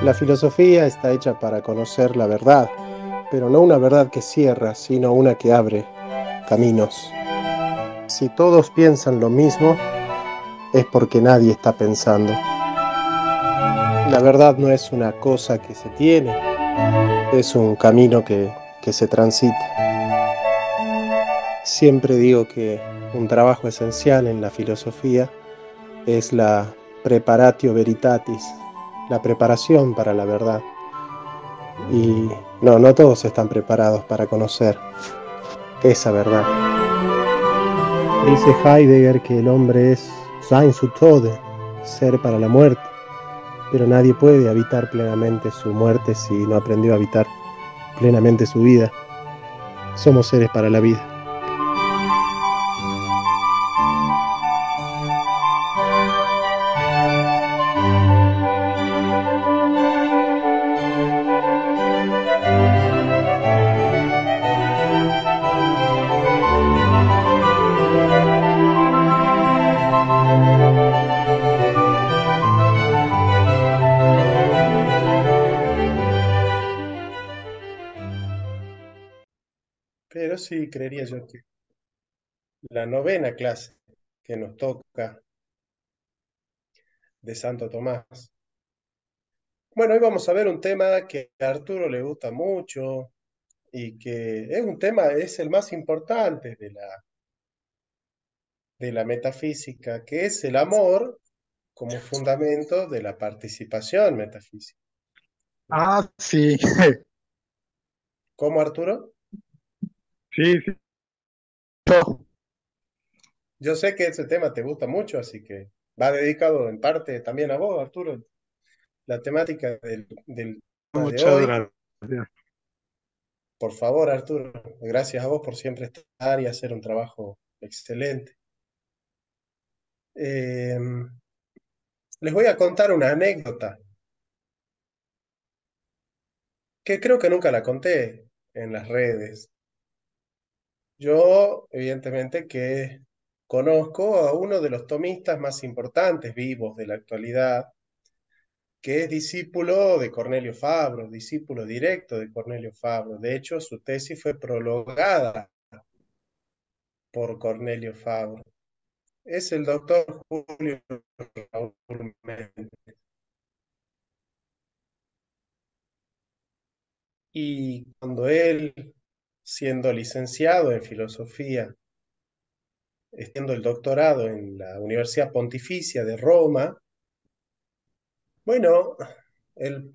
La filosofía está hecha para conocer la verdad, pero no una verdad que cierra, sino una que abre caminos. Si todos piensan lo mismo, es porque nadie está pensando. La verdad no es una cosa que se tiene, es un camino que se transita. Siempre digo que un trabajo esencial en la filosofía es la preparatio veritatis, la preparación para la verdad. Y no todos están preparados para conocer esa verdad. Dice Heidegger que el hombre es sein zu Tode, ser para la muerte, pero nadie puede habitar plenamente su muerte si no aprendió a habitar plenamente su vida. Somos seres para la vida. Pero sí, creería yo que la novena clase que nos toca de Santo Tomás. Bueno, hoy vamos a ver un tema que a Arturo le gusta mucho y que es un tema, es el más importante de la metafísica, que es el amor como fundamento de la participación metafísica. Ah, sí, ¿Cómo, Arturo? sí, sí. No, Yo sé que ese tema te gusta mucho, así que va dedicado en parte también a vos, Arturo. La temática del tema de muchas hoy. gracias. Por favor, Arturo, gracias a vos por siempre estar y hacer un trabajo excelente. Eh, Les voy a contar una anécdota que creo que nunca la conté en las redes. Yo, evidentemente, que conozco a uno de los tomistas más importantes vivos de la actualidad, que es discípulo de Cornelio Fabro, discípulo directo de Cornelio Fabro. De hecho, su tesis fue prologada por Cornelio Fabro. Es el doctor Julio Raúl Méndez. Y cuando él, siendo licenciado en filosofía, siendo el doctorado en la Universidad Pontificia de Roma, bueno, él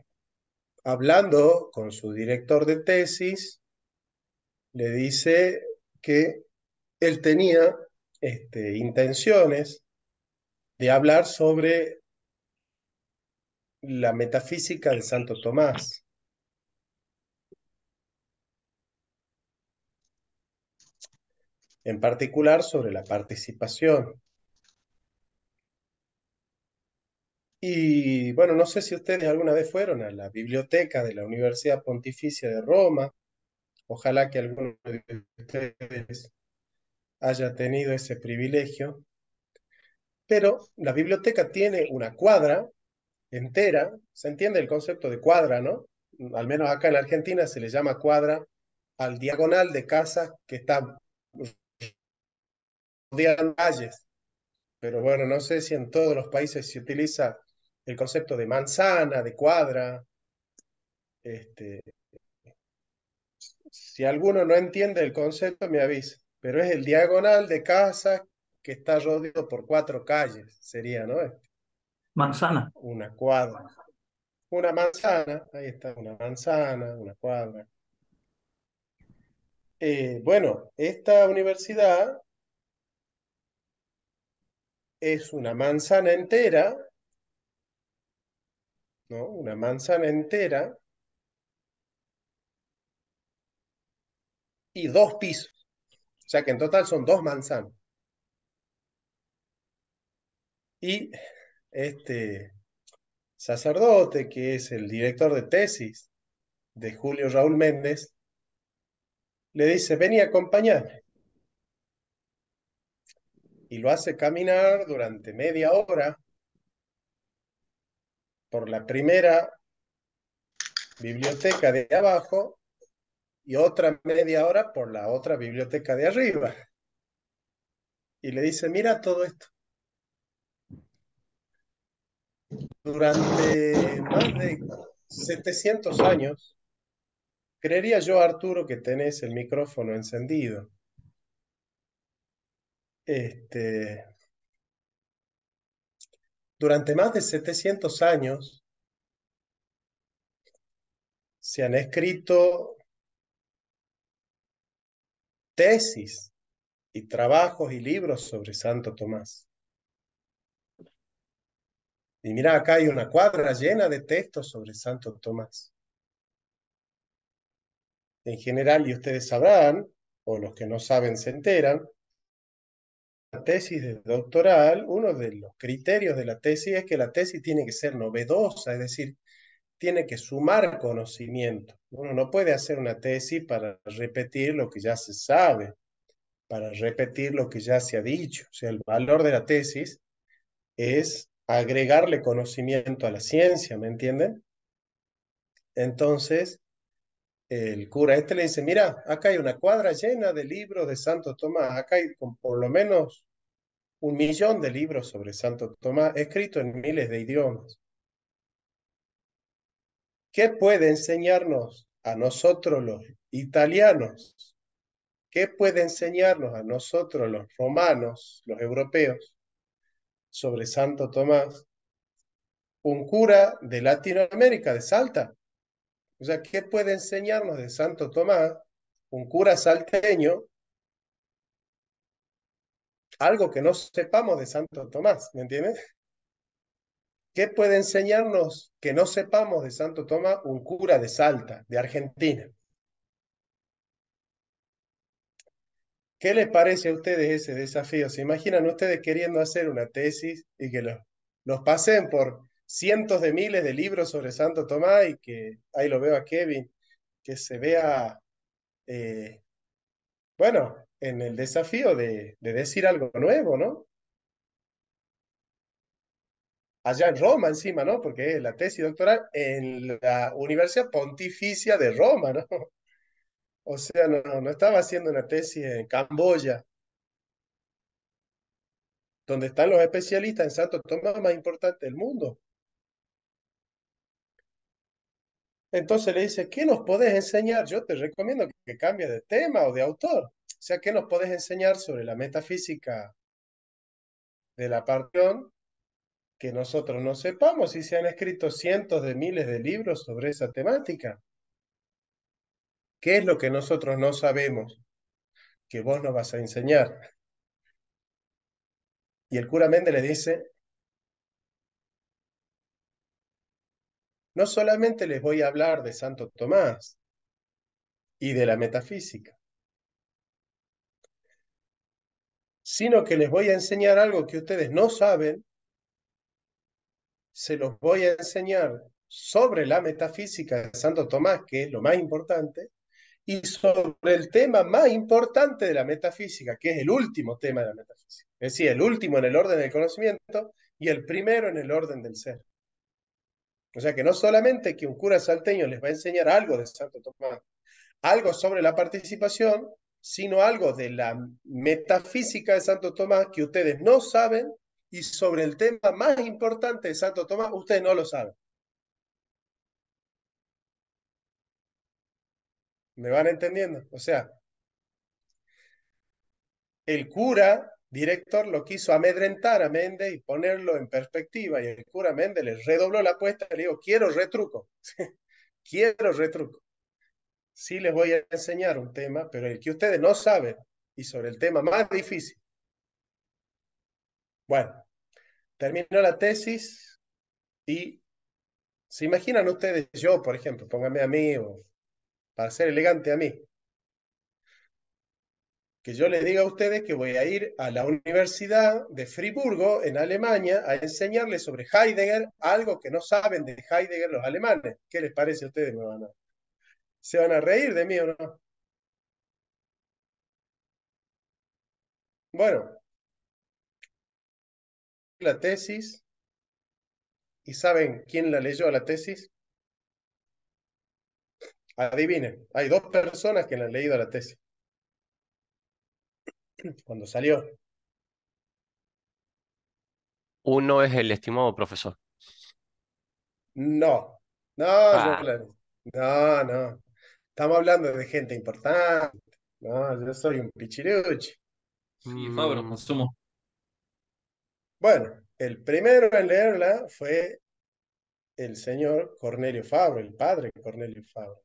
hablando con su director de tesis, le dice que él tenía intenciones de hablar sobre la metafísica de Santo Tomás, en particular sobre la participación. Y bueno, no sé si ustedes alguna vez fueron a la biblioteca de la Universidad Pontificia de Roma. Ojalá que alguno de ustedes haya tenido ese privilegio. Pero la biblioteca tiene una cuadra entera. ¿Se entiende el concepto de cuadra, no? Al menos acá en la Argentina se le llama cuadra al diagonal de casas que está rodeando calles. Pero bueno, no sé si en todos los países se utiliza el concepto de manzana, de cuadra. Este, Si alguno no entiende el concepto, me avisa. Pero es el diagonal de casa que está rodeado por cuatro calles, sería, ¿no? Manzana. Una cuadra. Una manzana, ahí está, una manzana, una cuadra. Bueno, esta universidad es una manzana entera, ¿no? Una manzana entera y dos pisos. O sea que en total son dos manzanas. Y este sacerdote, que es el director de tesis de Julio Raúl Méndez, le dice, vení a acompañarme. Y lo hace caminar durante media hora por la primera biblioteca de abajo y otra media hora por la otra biblioteca de arriba. Y le dice, mira todo esto. Durante más de 700 años, creería yo, Arturo, que tenés el micrófono encendido. Este, durante más de 700 años se han escrito tesis y trabajos y libros sobre Santo Tomás. Y mira, acá hay una cuadra llena de textos sobre Santo Tomás. En general, y ustedes sabrán, o los que no saben se enteran, la tesis de doctoral, uno de los criterios de la tesis es que la tesis tiene que ser novedosa, es decir, tiene que sumar conocimiento. Uno no puede hacer una tesis para repetir lo que ya se sabe, para repetir lo que ya se ha dicho. O sea, el valor de la tesis es agregarle conocimiento a la ciencia, ¿me entienden? Entonces, el cura este le dice, mira, acá hay una cuadra llena de libros de Santo Tomás, acá hay por lo menos 1 millón de libros sobre Santo Tomás, escritos en miles de idiomas. ¿Qué puede enseñarnos a nosotros los italianos? ¿Qué puede enseñarnos a nosotros los romanos, los europeos, sobre Santo Tomás? Un cura de Latinoamérica, de Salta. O sea, ¿qué puede enseñarnos de Santo Tomás? Un cura salteño, algo que no sepamos de Santo Tomás, ¿me entiendes? ¿Qué puede enseñarnos que no sepamos de Santo Tomás un cura de Salta, de Argentina? ¿Qué les parece a ustedes ese desafío? ¿Se imaginan ustedes queriendo hacer una tesis y que los pasen por cientos de miles de libros sobre Santo Tomás y que, ahí lo veo a Kevin, que se vea, eh, bueno, en el desafío de decir algo nuevo, ¿no? Allá en Roma encima, ¿no? Porque es la tesis doctoral en la Universidad Pontificia de Roma, ¿no? O sea, no estaba haciendo una tesis en Camboya, donde están los especialistas en Santo Tomás más importantes del mundo. Entonces le dice, ¿qué nos podés enseñar? Yo te recomiendo que cambies de tema o de autor. O sea, ¿qué nos podés enseñar sobre la metafísica de la partición que nosotros no sepamos y se han escrito cientos de miles de libros sobre esa temática? ¿Qué es lo que nosotros no sabemos que vos nos vas a enseñar? Y el cura Méndez le dice, no solamente les voy a hablar de Santo Tomás y de la metafísica, sino que les voy a enseñar algo que ustedes no saben, se los voy a enseñar sobre la metafísica de Santo Tomás, que es lo más importante, y sobre el tema más importante de la metafísica, que es el último tema de la metafísica. Es decir, el último en el orden del conocimiento y el primero en el orden del ser. O sea que no solamente que un cura salteño les va a enseñar algo de Santo Tomás, algo sobre la participación, sino algo de la metafísica de Santo Tomás que ustedes no saben y sobre el tema más importante de Santo Tomás ustedes no lo saben. ¿Me van entendiendo? O sea, el cura director lo quiso amedrentar a Méndez y ponerlo en perspectiva y el cura Méndez le redobló la apuesta y le dijo, quiero retruco, quiero retruco. Sí les voy a enseñar un tema, pero el que ustedes no saben y sobre el tema más difícil. Bueno, terminó la tesis y se imaginan ustedes, yo, por ejemplo, pónganme a mí, o para ser elegante a mí, que yo les diga a ustedes que voy a ir a la Universidad de Friburgo, en Alemania, a enseñarles sobre Heidegger, algo que no saben de Heidegger los alemanes. ¿Qué les parece a ustedes? ¿Se van a reír de mí o no? Bueno, la tesis, ¿y saben quién la leyó la tesis? Adivinen, hay dos personas que le han leído la tesis cuando salió. Uno es el estimado profesor. No, no, Ah, no, no. Estamos hablando de gente importante. No, yo soy un pichiruchi. Sí, Fabro, mm, asumo. Bueno, el primero en leerla fue el señor Cornelio Fabro, el padre Cornelio Fabro,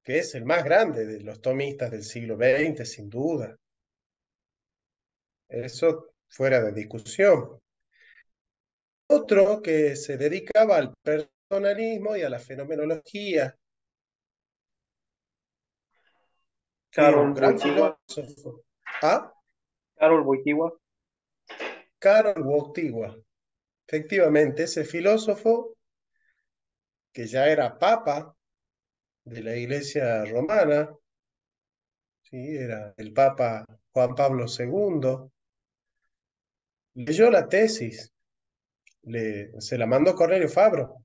que es el más grande de los tomistas del siglo XX, sin duda. Eso fuera de discusión. Otro que se dedicaba al personalismo y a la fenomenología. Sí, un Carol gran Wojtyła, filósofo. Ah, Carol Wojtyła, Karol Wojtyła. Efectivamente, ese filósofo que ya era papa de la Iglesia romana, ¿sí? Era el papa Juan Pablo II, leyó la tesis, se la mandó Cornelio Fabro.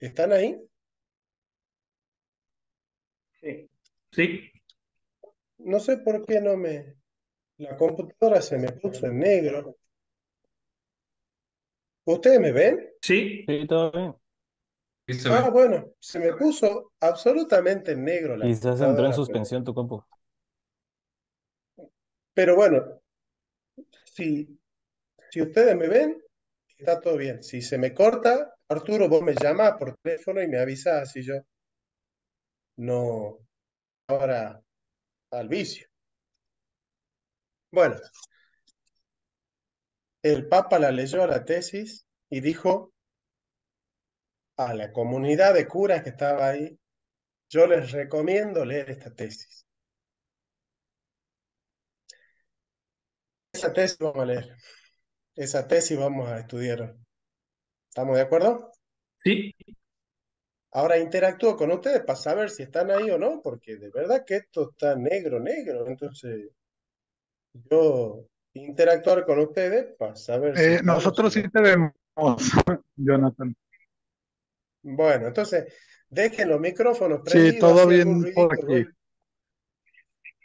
¿Están ahí? sí. Sí, No sé por qué no me... La computadora se me puso en negro. ¿Ustedes me ven? sí, Sí, todo bien. sí se Ah, ve. bueno, se me puso absolutamente en negro la Quizás entró en computadora, pero, suspensión tu compu. pero bueno, si, si ustedes me ven, está todo bien. Si se me corta, Arturo, vos me llamás por teléfono y me avisás así yo no ahora al vicio. Bueno, el Papa la leyó a la tesis y dijo a la comunidad de curas que estaba ahí, yo les recomiendo leer esta tesis. Esa tesis vamos a leer, esa tesis vamos a estudiar. ¿Estamos de acuerdo? sí. Ahora interactúo con ustedes para saber si están ahí o no, porque de verdad que esto está negro, negro. Entonces, yo interactuar con ustedes para saber si están o si Nosotros sí no. te vemos, Jonathan. Bueno, entonces, dejen los micrófonos Sí, prendidos, todo así algún bien por ruidito, aquí.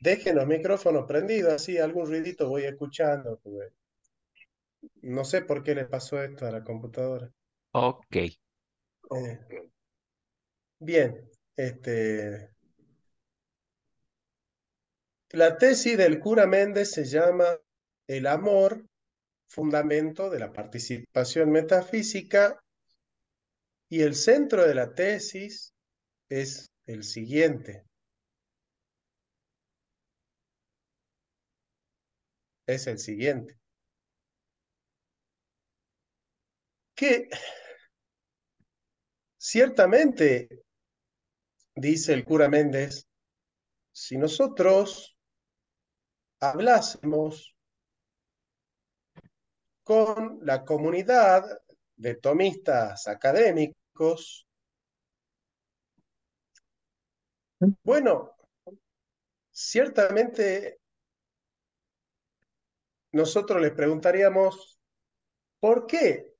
dejen los micrófonos prendidos, así algún ruidito voy escuchando, porque no sé por qué le pasó esto a la computadora. ok. Eh, bien, la tesis del cura Méndez se llama El amor, fundamento de la participación metafísica, y el centro de la tesis es el siguiente, es el siguiente, que ciertamente, dice el cura Méndez, si nosotros hablásemos con la comunidad de tomistas académicos, bueno, ciertamente nosotros les preguntaríamos, ¿por qué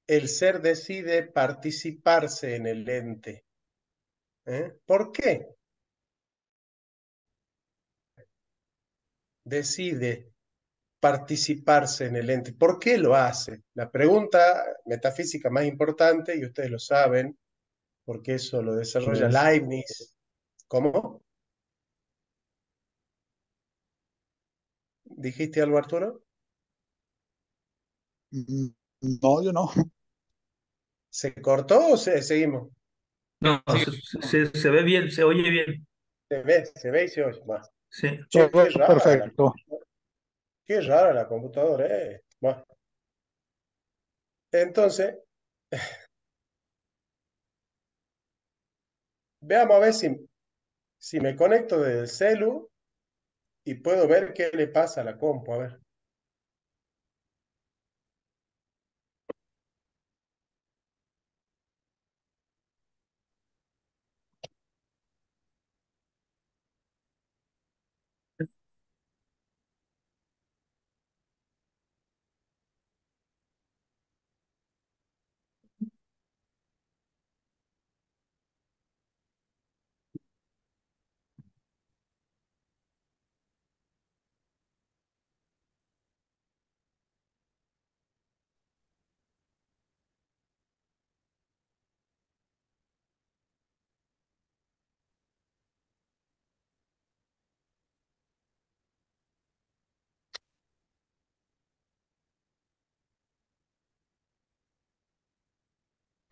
el ser decide participarse en el ente? ¿Por qué decide participarse en el ente? ¿Por qué lo hace? La pregunta metafísica más importante, y ustedes lo saben, porque eso lo desarrolla Es. Leibniz. ¿Cómo? ¿Dijiste algo, Arturo? Mm, No, yo no. ¿Se cortó o seguimos? No, se ve bien, se oye bien. Se ve y se oye. Bueno, Sí. che, Todo perfecto. qué rara la computadora, eh. Bueno, entonces, veamos a ver si me conecto desde el celu y puedo ver qué le pasa a la compu. A ver.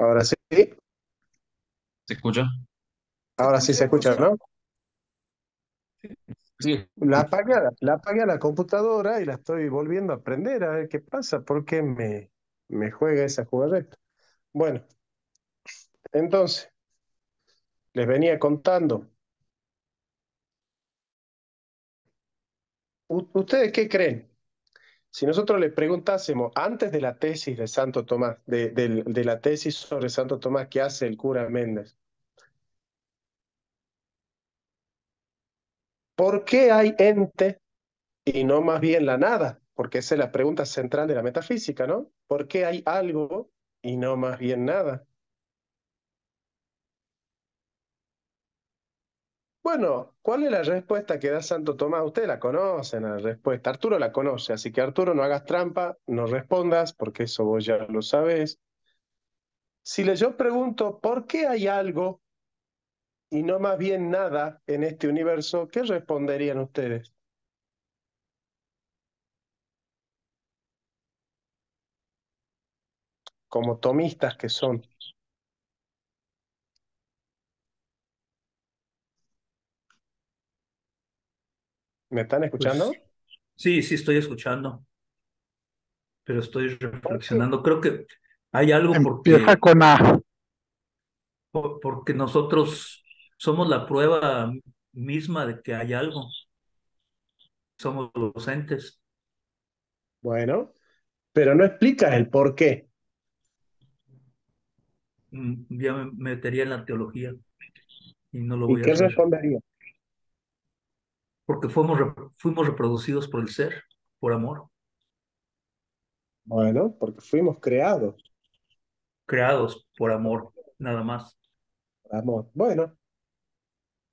Ahora sí, ¿Se escucha? ahora sí se escucha, ¿no? Sí. La apagué a la computadora y la estoy volviendo a prender a ver qué pasa, por qué me juega esa jugarreta. Bueno, entonces, les venía contando. ¿Ustedes qué creen? Si nosotros les preguntásemos antes de la tesis de Santo Tomás, de la tesis sobre Santo Tomás que hace el cura Méndez, ¿por qué hay ente y no más bien la nada? Porque esa es la pregunta central de la metafísica, ¿no? ¿Por qué hay algo y no más bien nada? Bueno, ¿cuál es la respuesta que da Santo Tomás? Ustedes la conocen, la respuesta. Arturo la conoce, así que Arturo, no hagas trampa, no respondas, porque eso vos ya lo sabés. Si yo pregunto, ¿por qué hay algo y no más bien nada en este universo? ¿Qué responderían ustedes? Como tomistas que son. ¿Me están Pues escuchando? sí, sí estoy escuchando, pero estoy ¿Por qué? reflexionando. Creo que hay algo Empieza con A. porque nosotros somos la prueba misma de que hay algo. Somos los entes. Bueno, pero no explicas el por qué. Ya me metería en la teología y no lo ¿Y voy a qué hacer. respondería? Porque fuimos reproducidos por el ser, por amor, Bueno, porque fuimos creados, creados por amor, nada más. amor. Bueno,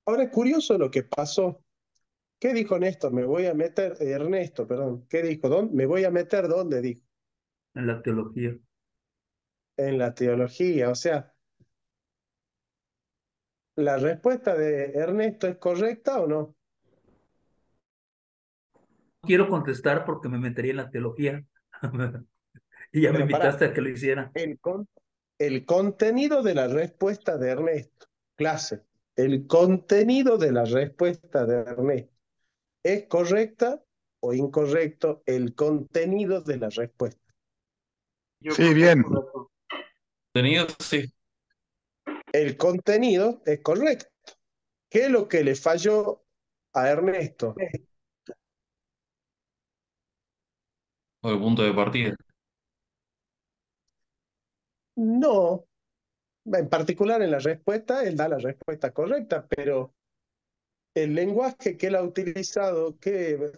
ahora es curioso lo que pasó. ¿Qué dijo Néstor? Me voy a meter, Ernesto, perdón. ¿Qué dijo? Me voy a meter, ¿dónde dijo? En la teología. En la teología. O sea, ¿la respuesta de Ernesto es correcta o no? Quiero contestar porque me metería en la teología. Y ya me Pero pará, invitaste a que lo hiciera. el, con- el contenido de la respuesta de Ernesto, clase, el contenido de la respuesta de Ernesto, ¿es correcta o incorrecto el contenido de la respuesta? Yo Sí, creo que es bien. correcto. Tenido, sí. El contenido es correcto. ¿Qué es lo que le falló a Ernesto? O el punto de partida. No, en particular en la respuesta, él da la respuesta correcta, pero el lenguaje que él ha utilizado,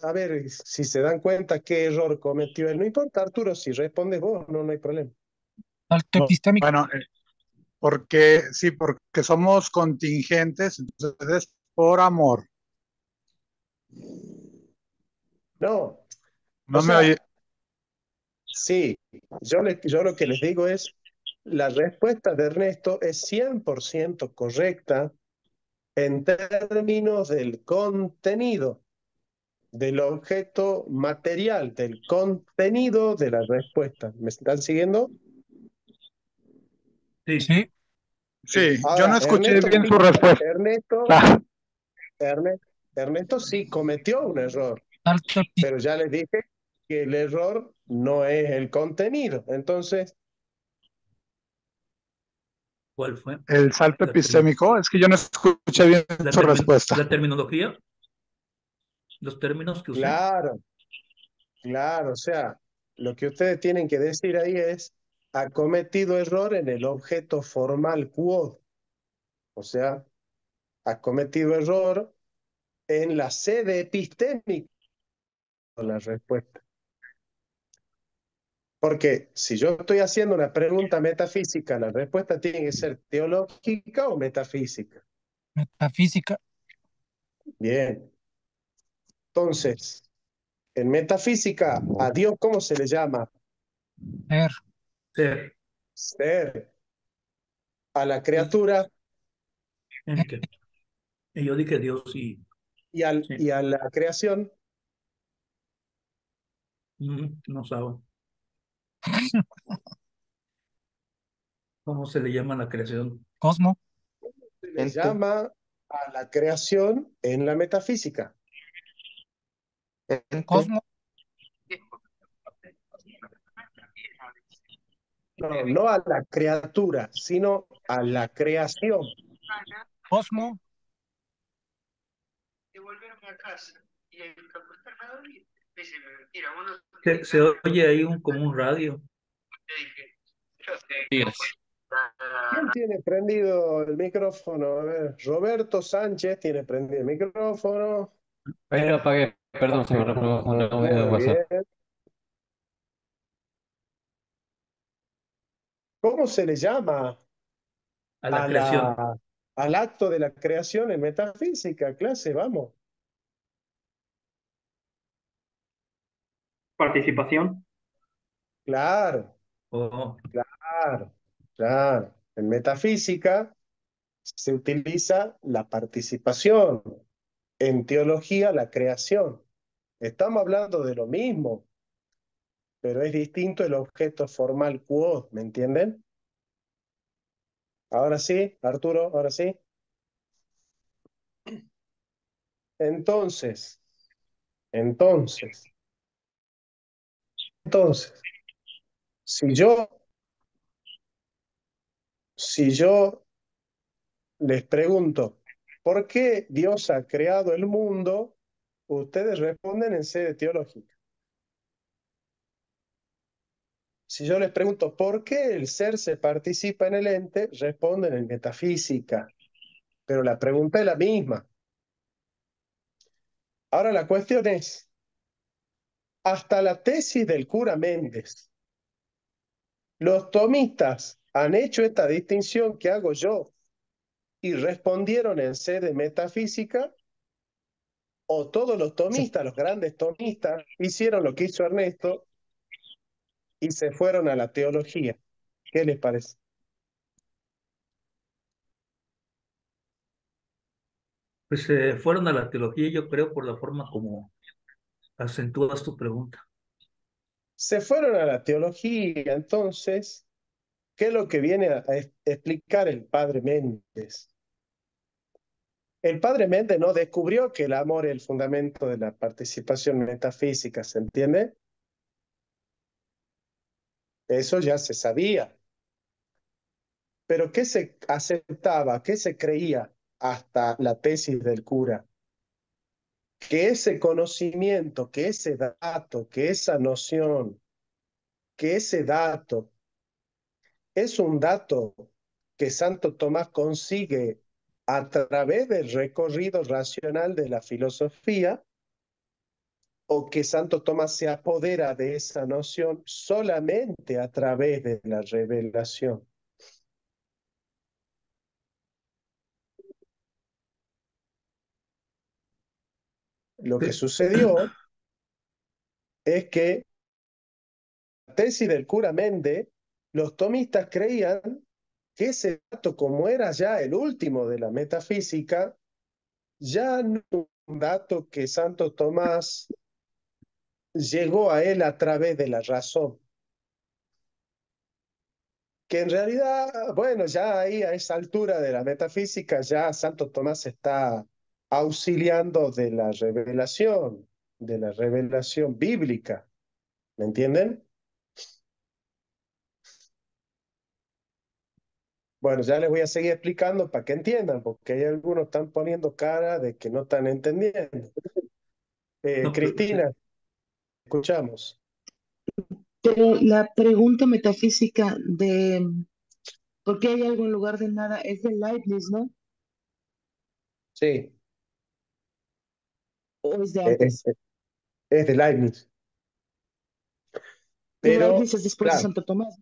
a ver si se dan cuenta qué error cometió él. No importa, Arturo, si respondes vos, no, no hay problema. Salto epistémico. Bueno, porque sí, porque somos contingentes, entonces es por amor. No, o No me sea, oye. sí, yo lo que les digo es, la respuesta de Ernesto es 100% correcta en términos del contenido, del objeto material, del contenido de la respuesta. ¿Me están siguiendo? Sí, Sí, Sí, yo no Ahora, escuché bien su respuesta. Ernesto, Ah, Ernesto, Ernesto sí cometió un error, salto epistémico. pero ya les dije que el error no es el contenido. Entonces, ¿cuál fue? el salto La, termi- epistémico, es que yo no escuché bien la, su termi- respuesta. la terminología, los términos que usé. claro, claro, o sea, lo que ustedes tienen que decir ahí es, ha cometido error en el objeto formal quod, o sea, ha cometido error en la sede epistémica de la respuesta. Porque si yo estoy haciendo una pregunta metafísica, la respuesta tiene que ser teológica o metafísica. Metafísica. Bien. Entonces, en metafísica, ¿a Dios cómo se le llama? Ser. Ser, Ser. A la criatura ente. Y yo dije Dios y sí, y a la creación, no sabe. ¿Cómo se le llama a la creación? Cosmo, Se le Ente. llama a la creación en la metafísica. Ente. Cosmo, No, no a la criatura, sino a la creación. Cosmo, Se oye ahí como un radio. Díaz. ¿Quién tiene prendido el micrófono? A ver, Roberto Sánchez tiene prendido el micrófono. Ahí lo apagué. Perdón, señor, no veo Muy WhatsApp. bien. ¿Cómo se le llama A la creación. al acto de la creación en metafísica? Clase, vamos. Participación. Claro, Oh, claro, claro. En metafísica se utiliza la participación. En teología, la creación. Estamos hablando de lo mismo, pero es distinto el objeto formal quod, ¿me entienden? Ahora sí, Arturo, ahora sí. Entonces, entonces, entonces, si yo, si yo les pregunto, ¿por qué Dios ha creado el mundo? Ustedes responden en sede teológica. Si yo les pregunto, ¿por qué el ser se participa en el ente? Responden en metafísica. Pero la pregunta es la misma. Ahora la cuestión es, hasta la tesis del cura Méndez, los tomistas han hecho esta distinción que hago yo y respondieron en sede metafísica, o todos los tomistas, los grandes tomistas, hicieron lo que hizo Ernesto y se fueron a la teología. ¿Qué les parece? pues se fueron a la teología, yo creo, por la forma como acentúas tu pregunta. Se fueron a la teología, entonces, ¿qué es lo que viene a explicar el padre Méndez? El padre Méndez no descubrió que el amor es el fundamento de la participación metafísica, ¿se entiende? Eso ya se sabía. Pero ¿qué se aceptaba, qué se creía hasta la tesis del cura? Que ese conocimiento, que ese dato, que esa noción, que ese dato es un dato que Santo Tomás consigue a través del recorrido racional de la filosofía, o que Santo Tomás se apodera de esa noción solamente a través de la revelación. Lo que Sí. sucedió es que la tesis del cura Méndez, los tomistas creían que ese dato, como era ya el último de la metafísica, ya no es un dato que Santo Tomás llegó a él a través de la razón. Que en realidad, bueno, ya ahí a esa altura de la metafísica, ya Santo Tomás está auxiliando de la revelación bíblica. ¿Me entienden? Bueno, ya les voy a seguir explicando para que entiendan, porque hay algunos que están poniendo cara de que no están entendiendo. No, pero, Cristina, escuchamos. Pero la pregunta metafísica de por qué hay algo en lugar de nada es de Leibniz, ¿no? Sí, ¿O es de es, antes? es de Leibniz. Y Pero, Leibniz es después de claro, Santo Tomás.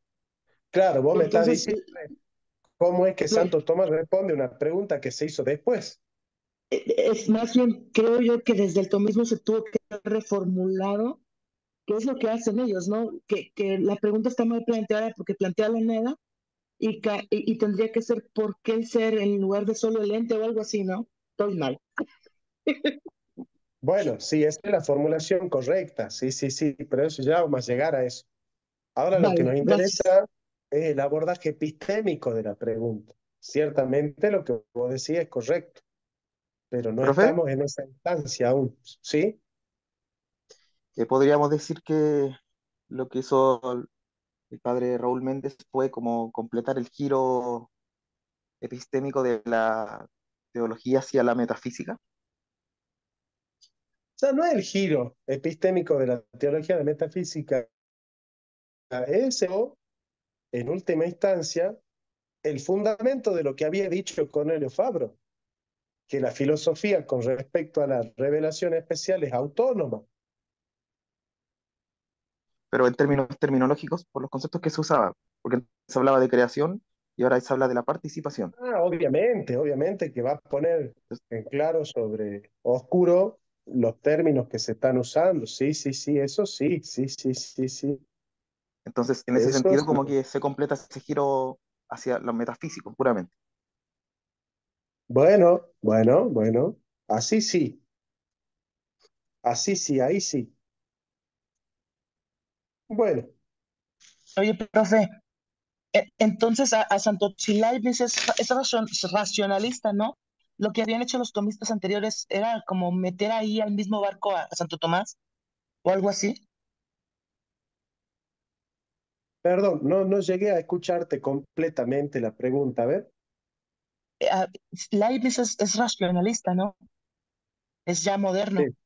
claro, vos me estás Entonces, diciendo cómo es que pues, Santo Tomás responde a una pregunta que se hizo después. es más bien, creo yo que desde el tomismo se tuvo que haber reformulado, que es lo que hacen ellos, ¿no? Que la pregunta está mal planteada porque plantea la nada y tendría que ser por qué el ser en lugar de solo el ente o algo así, ¿no? Estoy mal. Bueno, sí, esa es la formulación correcta, sí, sí, sí, pero eso ya vamos a llegar a eso. Ahora lo que Vale, nos gracias. interesa es el abordaje epistémico de la pregunta. Ciertamente lo que vos decís es correcto, pero no Profe, estamos en esa instancia aún, ¿sí? podríamos decir que lo que hizo el padre Raúl Méndez fue como completar el giro epistémico de la teología hacia la metafísica. O sea, no es el giro epistémico de la teología de la metafísica, es, en última instancia, el fundamento de lo que había dicho Cornelio Fabro, que la filosofía con respecto a la revelación especial es autónoma. Pero en términos terminológicos, por los conceptos que se usaban, porque se hablaba de creación y ahora se habla de la participación. Obviamente que va a poner en claro sobre oscuro los términos que se están usando. Sí, sí, sí, eso sí, sí, sí, sí, sí. Entonces, en ese Eso sentido, sí. como que se completa ese giro hacia lo metafísico, puramente. Bueno, así sí, ahí sí. Bueno, Oye, profe, entonces a Santo Leibniz es racionalista, ¿no? Lo que habían hecho los tomistas anteriores era como meter ahí al mismo barco a Santo Tomás o algo así. perdón, no llegué a escucharte completamente la pregunta. A ver. Ah, Leibniz es racionalista, ¿no? Es ya moderno. Sí.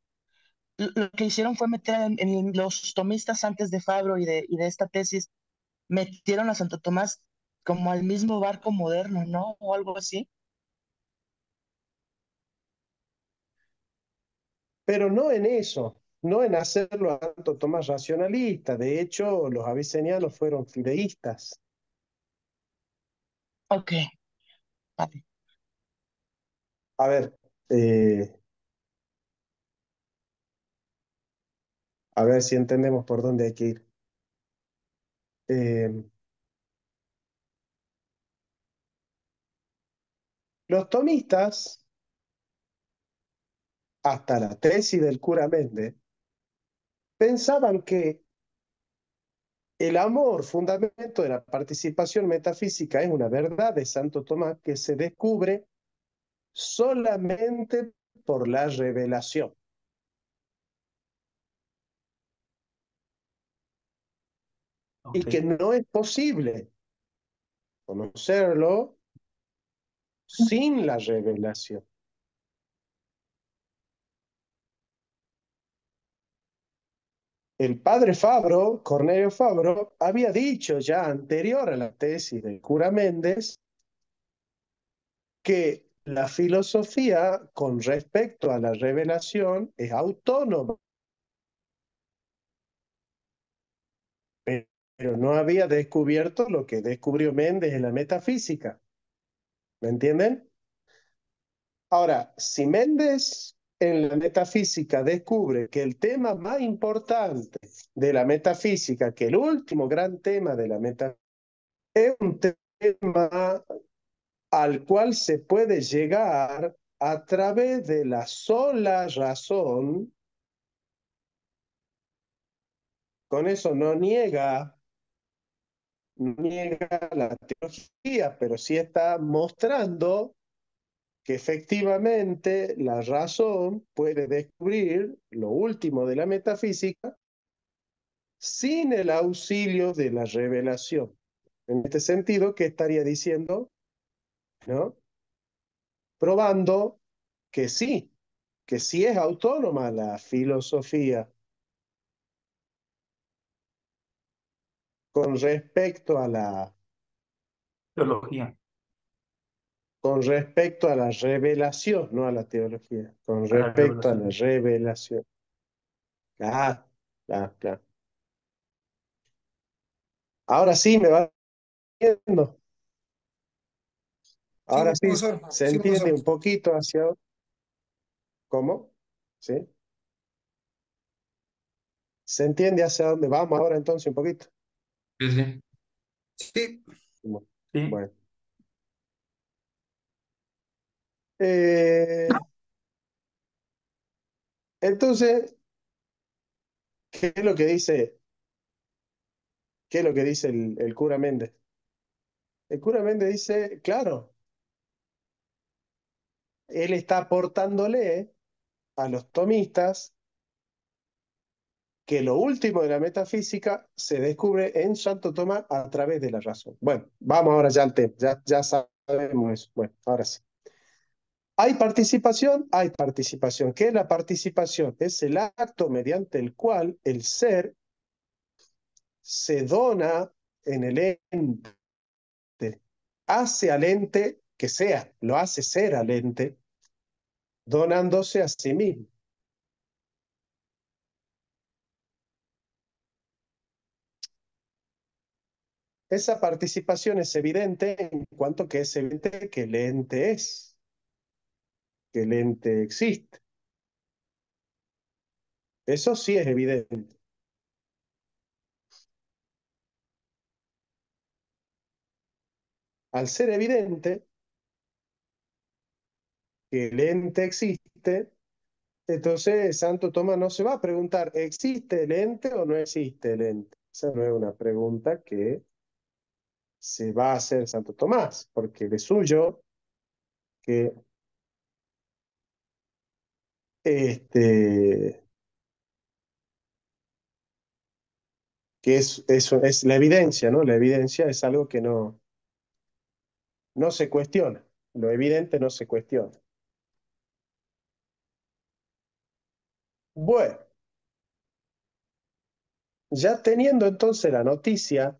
Lo que hicieron fue meter en los tomistas antes de Fabro y de esta tesis, metieron a Santo Tomás como al mismo barco moderno, ¿no? O algo así. Pero no en eso, no en hacerlo a Santo Tomás racionalista. De hecho, los avicenianos fueron fideístas. Ok, vale. A ver, eh, a ver si entendemos por dónde hay que ir. Eh, los tomistas, hasta la tesis del cura Méndez, pensaban que el amor, fundamento de la participación metafísica, es una verdad de Santo Tomás que se descubre solamente por la revelación y Ok. que no es posible conocerlo sin la revelación. El padre Fabro, Cornelio Fabro, había dicho ya anterior a la tesis del cura Méndez que la filosofía con respecto a la revelación es autónoma, pero no había descubierto lo que descubrió Méndez en la metafísica. ¿Me entienden? Ahora, si Méndez en la metafísica descubre que el tema más importante de la metafísica, que el último gran tema de la metafísica, es un tema al cual se puede llegar a través de la sola razón, con eso no niega la teología, pero sí está mostrando que efectivamente la razón puede descubrir lo último de la metafísica sin el auxilio de la revelación. En este sentido, ¿qué estaría diciendo? ¿No? Probando que sí es autónoma la filosofía con respecto a Teología, con respecto a la revelación, no a la teología, con a la respecto a la revelación. revelación. Ah, claro, claro. Ahora sí me va viendo. Sí, Ahora sí profesor. se Sí, entiende profesor. un poquito hacia cómo, ¿sí? ¿Se entiende hacia dónde vamos ahora entonces un poquito? Sí, sí. Sí. Sí, Bueno. Eh, entonces, ¿qué es lo que dice, qué es lo que dice el cura Méndez? El cura Méndez dice, claro, él está aportándole a los tomistas que lo último de la metafísica se descubre en Santo Tomás a través de la razón. Bueno, vamos ahora ya al tema, ya sabemos eso. Bueno, ahora sí. ¿Hay participación? Hay participación. ¿Qué es la participación? Es el acto mediante el cual el ser se dona en el ente, hace al ente que sea, lo hace ser al ente, donándose a sí mismo. Esa participación es evidente en cuanto que es evidente que el ente es, que el ente existe. Eso sí es evidente. Al ser evidente que el ente existe, entonces Santo Tomás no se va a preguntar, ¿existe el ente o no existe el ente? Esa no es una pregunta que se va a hacer Santo Tomás, porque de suyo que este, que eso es la evidencia, ¿no? La evidencia es algo que no se cuestiona. Lo evidente no se cuestiona. Bueno, ya teniendo entonces la noticia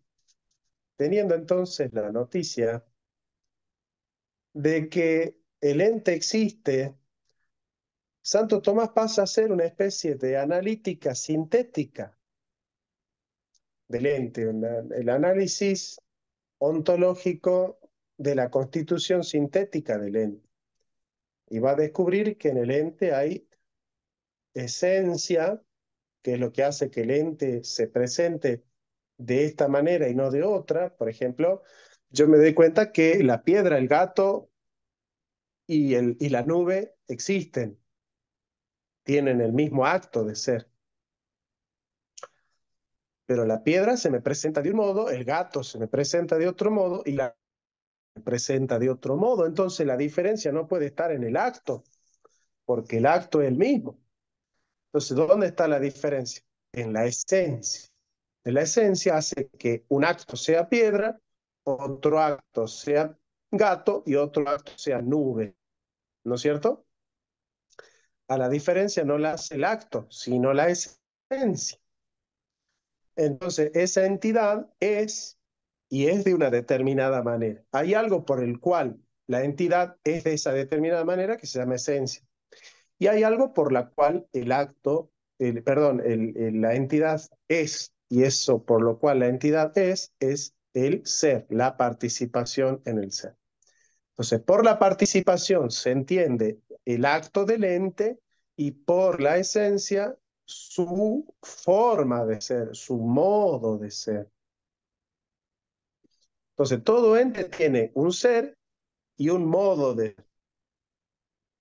de que el ente existe, Santo Tomás pasa a ser una especie de analítica sintética del ente, el análisis ontológico de la constitución sintética del ente. Y va a descubrir que en el ente hay esencia, que es lo que hace que el ente se presente de esta manera y no de otra. Por ejemplo, yo me doy cuenta que la piedra, el gato y la nube existen, tienen el mismo acto de ser. Pero la piedra se me presenta de un modo, el gato se me presenta de otro modo y la me presenta de otro modo. Entonces la diferencia no puede estar en el acto, porque el acto es el mismo. Entonces, ¿dónde está la diferencia? En la esencia. En la esencia hace que un acto sea piedra, otro acto sea gato y otro acto sea nube. ¿No es cierto? A la diferencia no la hace el acto, sino la esencia. Entonces, esa entidad es y es de una determinada manera. Hay algo por el cual la entidad es de esa determinada manera que se llama esencia. Y hay algo por la cual el acto, la entidad es, y eso por lo cual la entidad es el ser, la participación en el ser. Entonces, por la participación se entiende el acto del ente y por la esencia su forma de ser, su modo de ser. Entonces, todo ente tiene un ser y un modo de ser.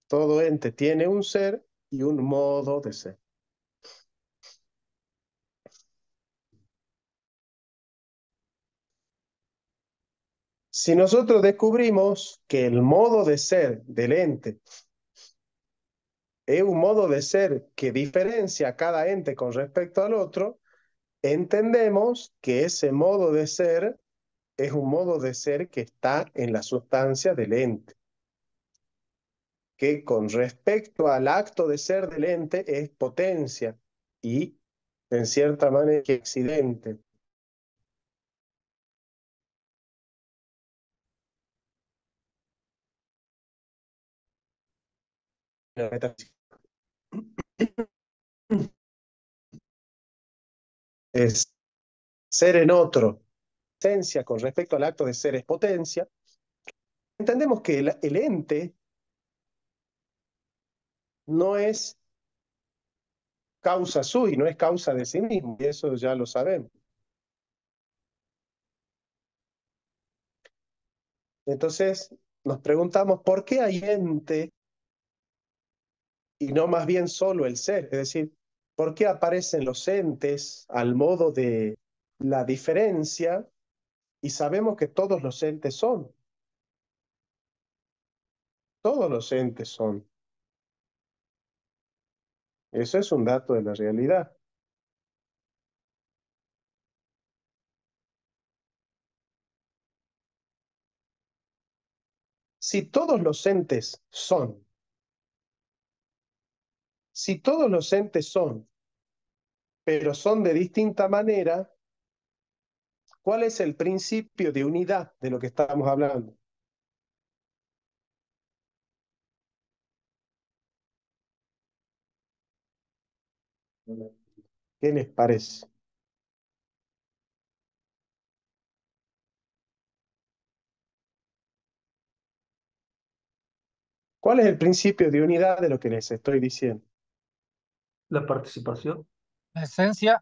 Todo ente tiene un ser y un modo de ser. Si nosotros descubrimos que el modo de ser del ente es un modo de ser que diferencia a cada ente con respecto al otro, entendemos que ese modo de ser es un modo de ser que está en la sustancia del ente, que con respecto al acto de ser del ente es potencia y, en cierta manera, que accidente. Es ser en otro. Esencia con respecto al acto de ser es potencia. Entendemos que el ente no es causa suya, no es causa de sí mismo, y eso ya lo sabemos. Entonces nos preguntamos por qué hay ente y no más bien solo el ser, es decir, por qué aparecen los entes al modo de la diferencia Y sabemos que todos los entes son. Todos los entes son. Eso es un dato de la realidad. Si todos los entes son, si todos los entes son, pero son de distinta manera, ¿cuál es el principio de unidad de lo que estamos hablando? ¿Qué les parece? ¿Cuál es el principio de unidad de lo que les estoy diciendo? La participación, La esencia,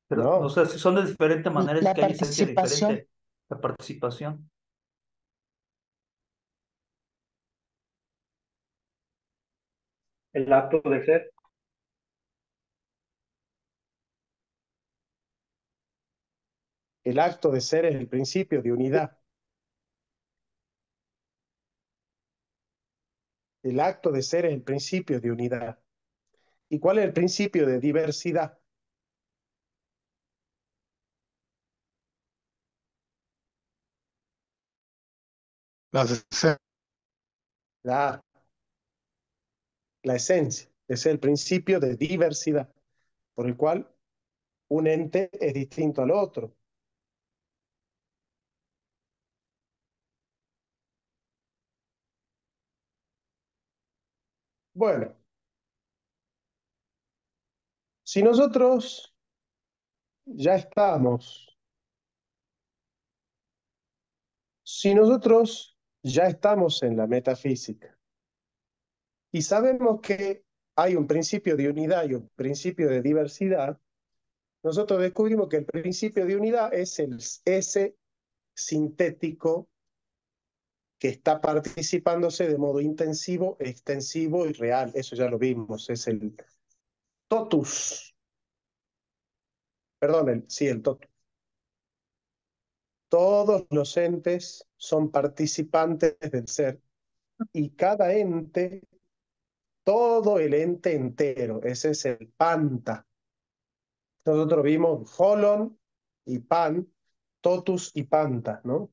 pero no No, sé si son de diferente manera, es La que hay esencia participación, diferente. La participación, el acto de ser, el acto de ser es el principio de unidad. El acto de ser es el principio de unidad. ¿Y cuál es el principio de diversidad? Las esencias. La, la esencia es el principio de diversidad, por el cual un ente es distinto al otro. Bueno, si nosotros ya estamos, si nosotros ya estamos en la metafísica y sabemos que hay un principio de unidad y un principio de diversidad, nosotros descubrimos que el principio de unidad es ese sintético que está participándose de modo intensivo, extensivo y real. Eso ya lo vimos, es el totus. Perdón, sí, el totus. Todos los entes son participantes del ser y cada ente, todo el ente entero, ese es el panta. Nosotros vimos holon y pan, totus y panta, ¿no?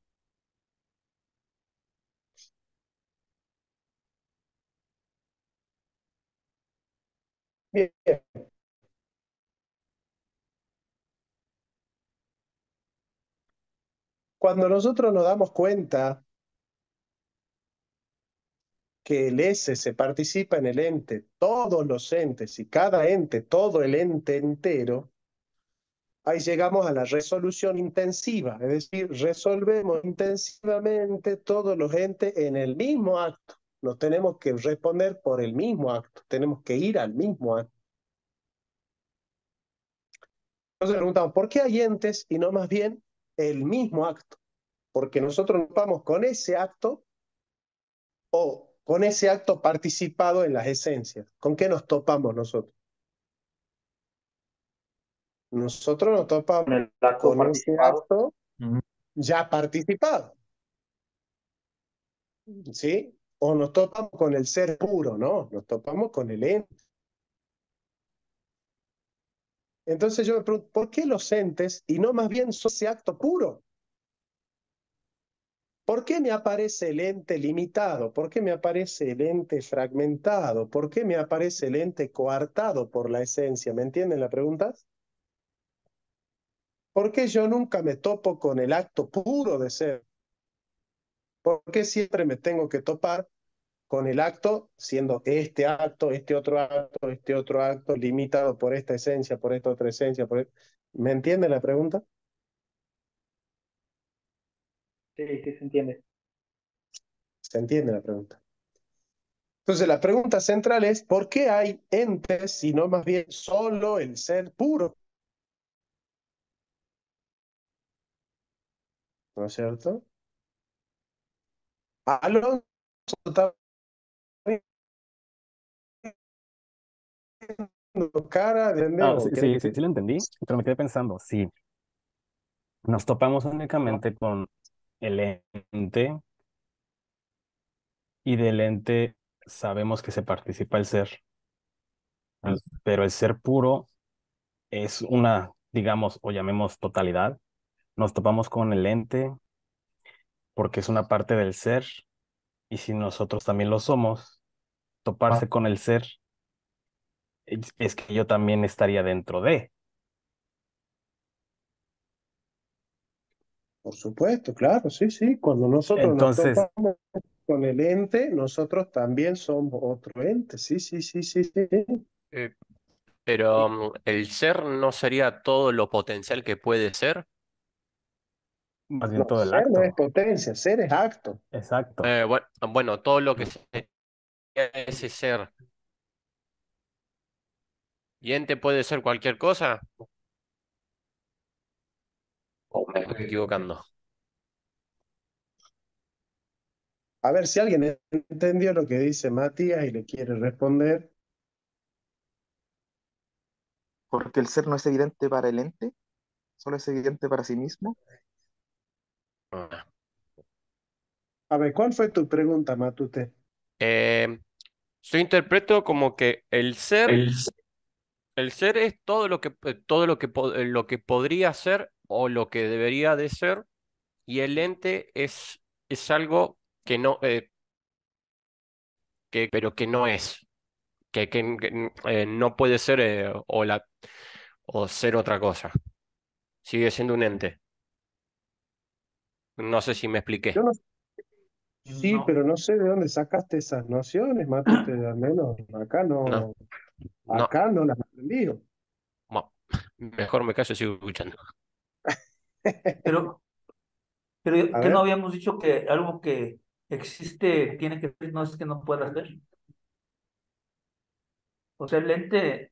Bien, cuando nosotros nos damos cuenta que el S se participa en el ente, todos los entes y cada ente, todo el ente entero, ahí llegamos a la resolución intensiva, es decir, resolvemos intensivamente todos los entes en el mismo acto. Nos tenemos que responder por el mismo acto, tenemos que ir al mismo acto. Entonces preguntamos, ¿por qué hay entes y no más bien el mismo acto? Porque nosotros nos vamos con ese acto o con ese acto participado en las esencias. ¿Con qué nos topamos nosotros? Nosotros nos con topamos el acto con ese participado. acto ya participado, ¿sí? O nos topamos con el ser puro, ¿no? Nos topamos con el ente. Entonces yo me pregunto, ¿por qué los entes y no más bien son ese acto puro? ¿Por qué me aparece el ente limitado? ¿Por qué me aparece el ente fragmentado? ¿Por qué me aparece el ente coartado por la esencia? ¿Me entienden la pregunta? ¿Por qué yo nunca me topo con el acto puro de ser? ¿Por qué siempre me tengo que topar con el acto, siendo este otro acto, limitado por esta esencia, por esta otra esencia? ¿Me entiende la pregunta? Sí, sí se entiende. Se entiende la pregunta. Entonces la pregunta central es, ¿por qué hay entes si no más bien solo el ser puro? ¿No es cierto? Alonso está poniendo cara de No, o sí, qué. sí, sí, sí lo entendí, pero me quedé pensando, sí. Nos topamos únicamente con el ente y del ente sabemos que se participa el ser, pero el ser puro es una, digamos, o llamemos totalidad. Nos topamos con el ente porque es una parte del ser y si nosotros también lo somos, toparse con el ser es que yo también estaría dentro de. Por supuesto, claro, sí, sí. Cuando nosotros nos Entonces, topamos con el ente, nosotros también somos otro ente. Sí, sí, sí, sí, sí. Eh, pero el ser no sería todo lo potencial que puede ser. más bien No, todo el ser no es acto. potencia, ser es acto. Exacto. Bueno, todo lo que sería ese ser. ¿Y ente puede ser cualquier cosa? ¿O me estoy equivocando? A ver si alguien entendió lo que dice Matías y le quiere responder. Porque el ser no es evidente para el ente, solo es evidente para sí mismo. Ah. A ver, ¿cuál fue tu pregunta, Matute? Eh, yo interpreto como que el ser es todo lo que podría ser o lo que debería de ser, y el ente es algo que no, pero que no es, que no puede ser o ser otra cosa. Sigue siendo un ente. No sé si me expliqué. Yo no, sí, No, pero no sé de dónde sacaste esas nociones, Matute, al menos No, no, acá no las aprendí. no. Mejor me callo y sigo escuchando. pero, A ¿qué no ver, habíamos dicho que algo que existe tiene que ser, no es que no pueda ser? O sea, el ente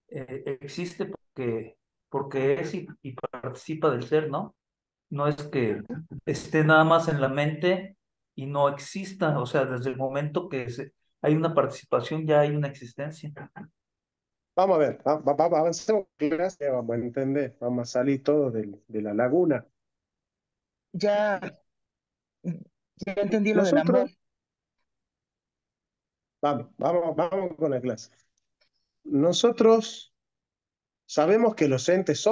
existe porque es y participa del ser, ¿no? No es que esté nada más en la mente y no exista, o sea, desde el momento que hay una participación ya hay una existencia. vamos a ver, avancemos clase, vamos a entender, vamos a salir todos de la laguna. Ya, ya entendí lo del Nosotros, amor. vamos con la clase. Nosotros sabemos que los entes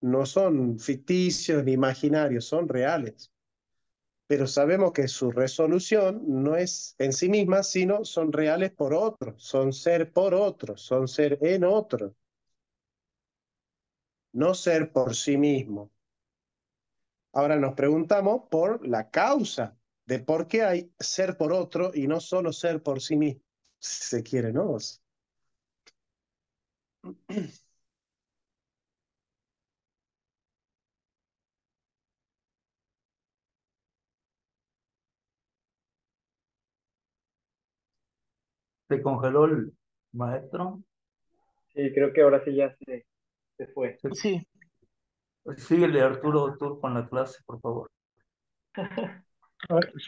no son ficticios ni imaginarios, son reales, pero sabemos que su resolución no es en sí misma, sino son reales por otros, son ser por otros, son ser en otros, no ser por sí mismo. Ahora nos preguntamos por la causa de por qué hay ser por otro y no solo ser por sí mismo, si se quiere, ¿no? Se congeló el maestro. Sí, creo que ahora sí ya se fue. Sí, Síguele, Arturo, tú con la clase, por favor.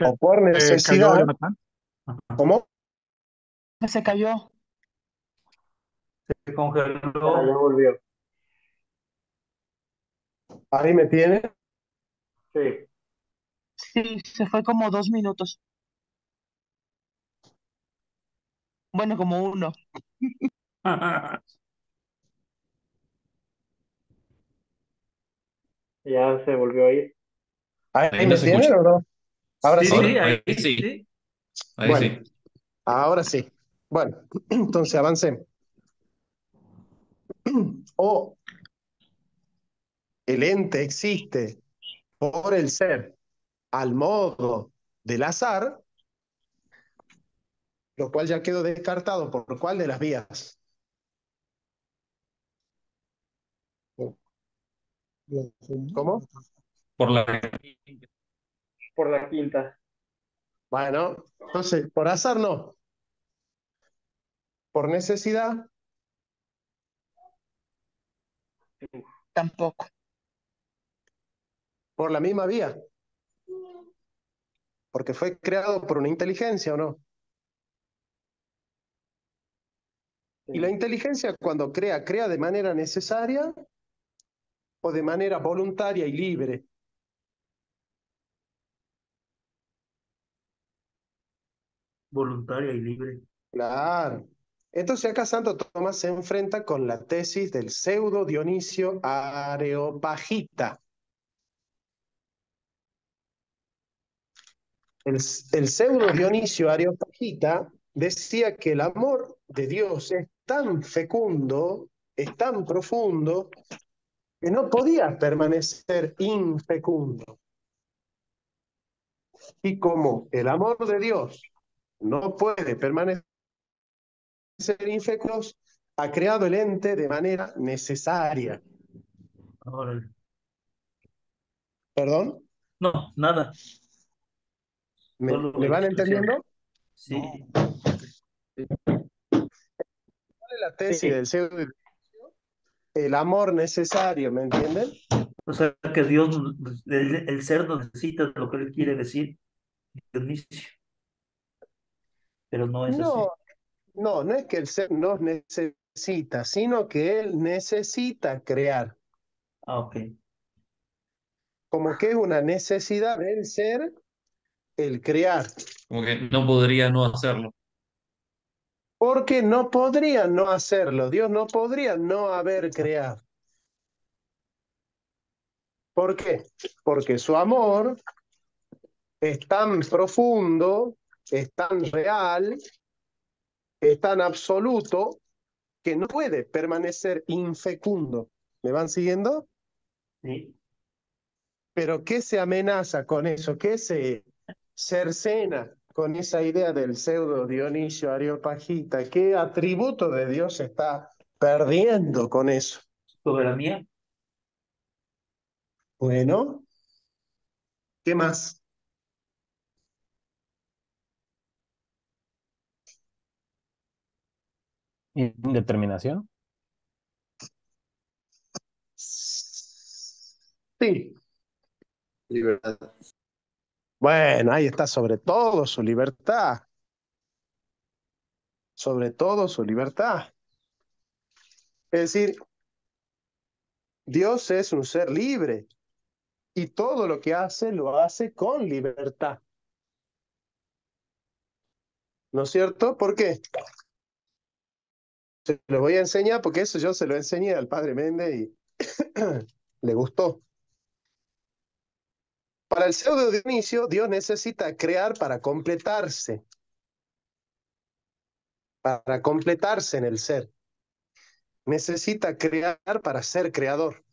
O por Cayó necesidad, Jonathan. ¿cómo? se cayó. Se Ya congeló. volvió. Ahí me tiene. Sí, Sí, se fue como 2 minutos. Bueno, como uno. ya se volvió a ir. Ahí Ahí no me se tienen escucha. o no. Ahora Sí, sí. sí, Ahora, ahí ahí sí, sí. ahí Bueno, sí. ahora sí. Bueno, entonces avancemos. O el ente existe por el ser al modo del azar, lo cual ya quedó descartado por cuál de las vías. ¿Cómo? Por la Por la quinta. Bueno, entonces, por azar no. Por necesidad, Tampoco. por la misma vía. Porque fue creado por una inteligencia o no. Y la Sí. inteligencia cuando crea, crea de manera necesaria o de manera voluntaria y libre. Voluntaria y libre. Claro. Entonces acá Santo Tomás se enfrenta con la tesis del pseudo Dionisio Areopagita. El pseudo Dionisio Areopagita decía que el amor de Dios es tan fecundo, es tan profundo, que no podía permanecer infecundo. Y como el amor de Dios no puede permanecer infecundo, ha creado el ente de manera necesaria. Órale. ¿Perdón? No, nada. Solo ¿Me van expresión. entendiendo? Sí. ¿Cuál es la tesis del pseudo? El amor necesario, ¿me entienden? O sea que Dios, el ser no necesita lo que él quiere decir, Dionisio, pero no es así. No, no es que el ser nos necesita, sino que él necesita crear. Ah, ok. Como que es una necesidad del ser el crear. Como que no podría no hacerlo. Porque no podría no hacerlo. Dios no podría no haber creado. ¿Por qué? Porque su amor es tan profundo, es tan real, es tan absoluto, que no puede permanecer infecundo. ¿Me van siguiendo? Sí. Pero ¿qué se amenaza con eso? ¿Qué se cercena con esa idea del pseudo Dionisio Areopagita? ¿Qué atributo de Dios se está perdiendo con eso? Soberanía. Bueno, ¿qué más? Indeterminación. Sí. Libertad. Bueno, ahí está sobre todo su libertad. Sobre todo su libertad. Es decir, Dios es un ser libre y todo lo que hace lo hace con libertad. ¿No es cierto? ¿Por qué? Se lo voy a enseñar porque eso yo se lo enseñé al padre Méndez y le gustó. Para el pseudo Dionisio, Dios necesita crear para completarse en el ser. Necesita crear para ser creador.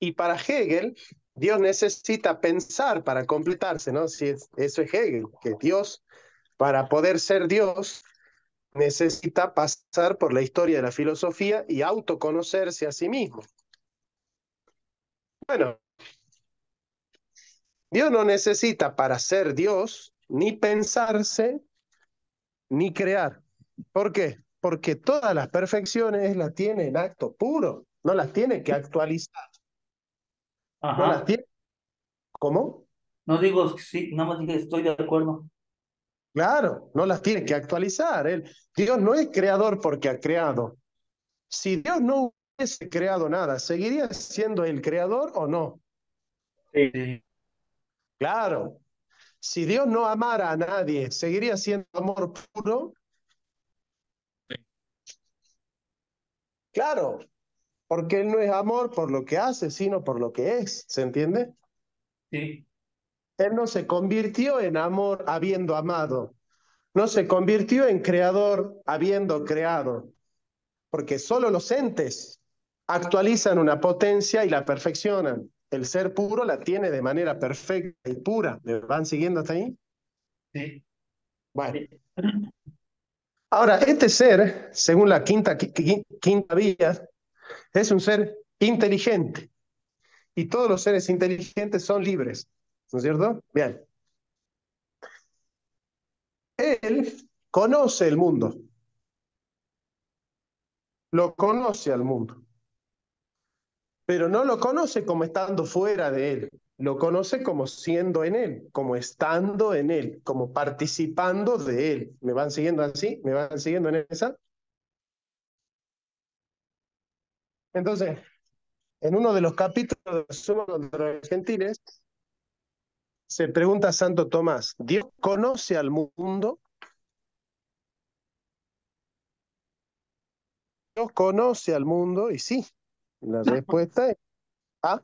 Y para Hegel, Dios necesita pensar para completarse, ¿no? Si eso es Hegel, que Dios, para poder ser Dios, necesita pasar por la historia de la filosofía y autoconocerse a sí mismo. Bueno, Dios no necesita para ser Dios ni pensarse ni crear. ¿Por qué? Porque todas las perfecciones las tiene en acto puro, no las tiene que actualizar, no las Ajá. tiene. ¿Cómo? No digo que sí, nada más dije estoy de acuerdo. Claro, no las tiene que actualizar. Dios no es creador porque ha creado. Si Dios no hubiese creado nada, ¿seguiría siendo el creador o no? Sí. Claro. Si Dios no amara a nadie, ¿seguiría siendo amor puro? Claro, porque Él no es amor por lo que hace, sino por lo que es. ¿Se entiende? Sí. Él no se convirtió en amor habiendo amado. No se convirtió en creador habiendo creado. Porque solo los entes actualizan una potencia y la perfeccionan. El ser puro la tiene de manera perfecta y pura. ¿Me van siguiendo hasta ahí? Sí. Bueno. Ahora, este ser, según la quinta vía, es un ser inteligente. Y todos los seres inteligentes son libres. ¿No es cierto? Bien. Él conoce el mundo. Lo conoce al mundo. Pero no lo conoce como estando fuera de él. Lo conoce como siendo en él, como estando en él, como participando de él. ¿Me van siguiendo así? ¿Me van siguiendo en esa? Entonces, En uno de los capítulos de Suma contra los Gentiles, se pregunta a Santo Tomás, ¿Dios conoce al mundo? ¿Dios conoce al mundo? Y sí, la respuesta es A.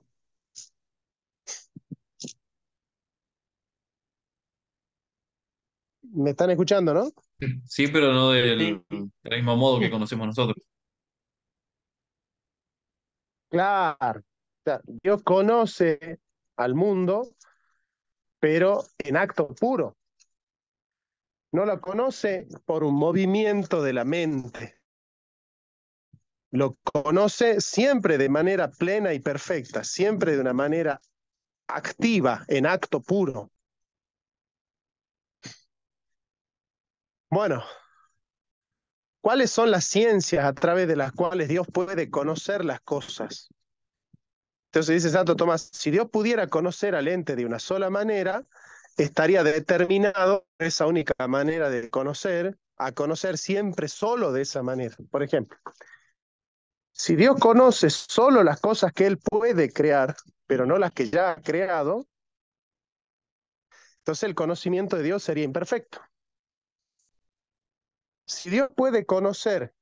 ¿Me están escuchando, no? Sí, pero no Sí, del mismo modo que conocemos nosotros. Claro. O sea, Dios conoce al mundo, pero en acto puro. No lo conoce por un movimiento de la mente. Lo conoce siempre de manera plena y perfecta, siempre de una manera activa, en acto puro. Bueno, ¿cuáles son las ciencias a través de las cuales Dios puede conocer las cosas? Entonces dice Santo Tomás, si Dios pudiera conocer al ente de una sola manera, estaría determinado esa única manera de conocer, a conocer siempre solo de esa manera. Por ejemplo, si Dios conoce solo las cosas que Él puede crear, pero no las que ya ha creado, entonces el conocimiento de Dios sería imperfecto. Si Dios puede conocer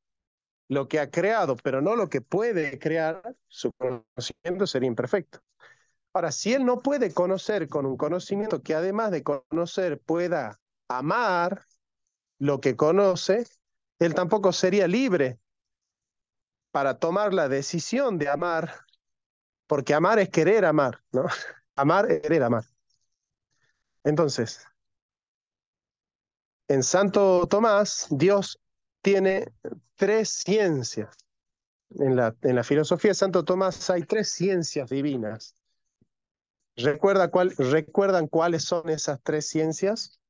lo que ha creado, pero no lo que puede crear, su conocimiento sería imperfecto. Ahora, si Él no puede conocer con un conocimiento que además de conocer pueda amar lo que conoce, Él tampoco sería libre para tomar la decisión de amar, porque amar es querer amar, ¿no? Amar es querer amar. Entonces, en Santo Tomás, Dios tiene tres ciencias. En la filosofía de Santo Tomás hay tres ciencias divinas. ¿Recuerdan cuáles son esas tres ciencias?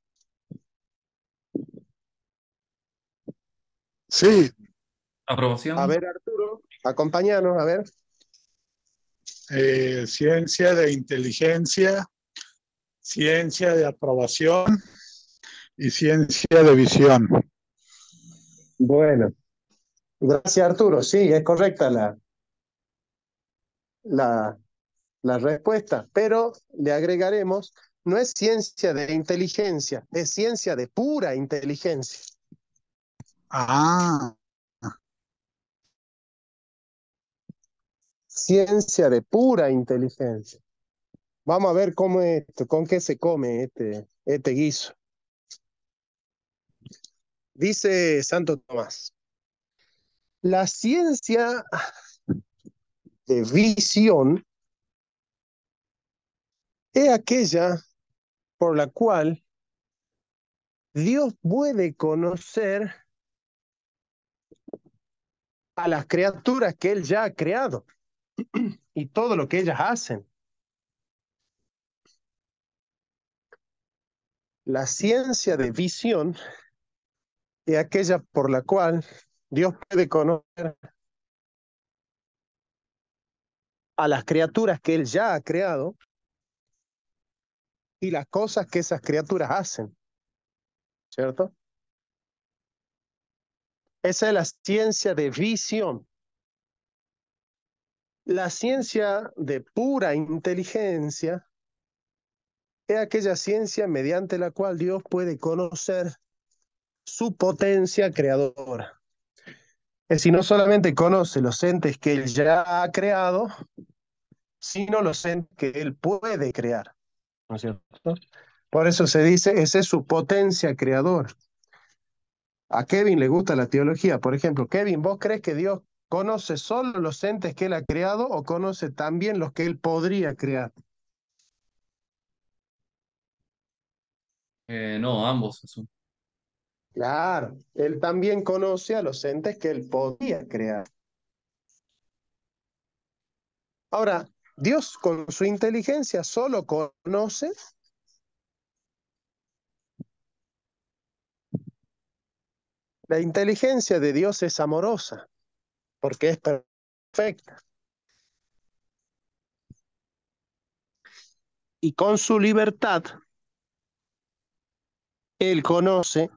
Sí, A ¿Aprobación? ver, Arturo, acompáñanos, a ver. ciencia de inteligencia, ciencia de aprobación y ciencia de visión. Bueno, gracias, Arturo. Sí, es correcta la, la respuesta, pero le agregaremos, no es ciencia de inteligencia, es ciencia de pura inteligencia. Ah, Ciencia de pura inteligencia. Vamos a ver cómo esto, con qué se come este guiso. Dice Santo Tomás, la ciencia de visión es aquella por la cual Dios puede conocer a las criaturas que Él ya ha creado y todo lo que ellas hacen. La ciencia de visión es aquella por la cual Dios puede conocer a las criaturas que Él ya ha creado y las cosas que esas criaturas hacen, ¿cierto? Esa es la ciencia de visión. La ciencia de pura inteligencia es aquella ciencia mediante la cual Dios puede conocer su potencia creadora. Es decir, no solamente conoce los entes que Él ya ha creado, sino los entes que Él puede crear, ¿no es cierto? Por eso se dice, esa es su potencia creadora. A Kevin le gusta la teología. Por ejemplo, Kevin, ¿vos crees que Dios conoce solo los entes que Él ha creado o conoce también los que Él podría crear? No, ambos. Claro, Él también conoce a los entes que Él podría crear. Ahora, Dios con su inteligencia solo conoce. La inteligencia de Dios es amorosa, porque es perfecta. Y con su libertad, Él conoce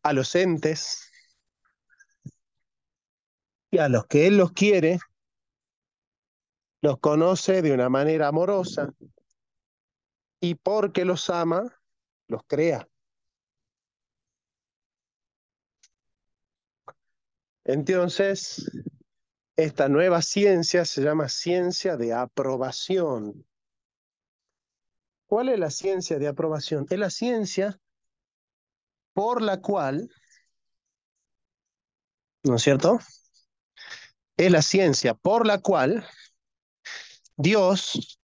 a los entes y a los que Él los quiere los conoce de una manera amorosa y porque los ama, los crea. Entonces, esta nueva ciencia se llama ciencia de aprobación. ¿Cuál es la ciencia de aprobación? Es la ciencia por la cual, ¿no es cierto? Es la ciencia por la cual Dios,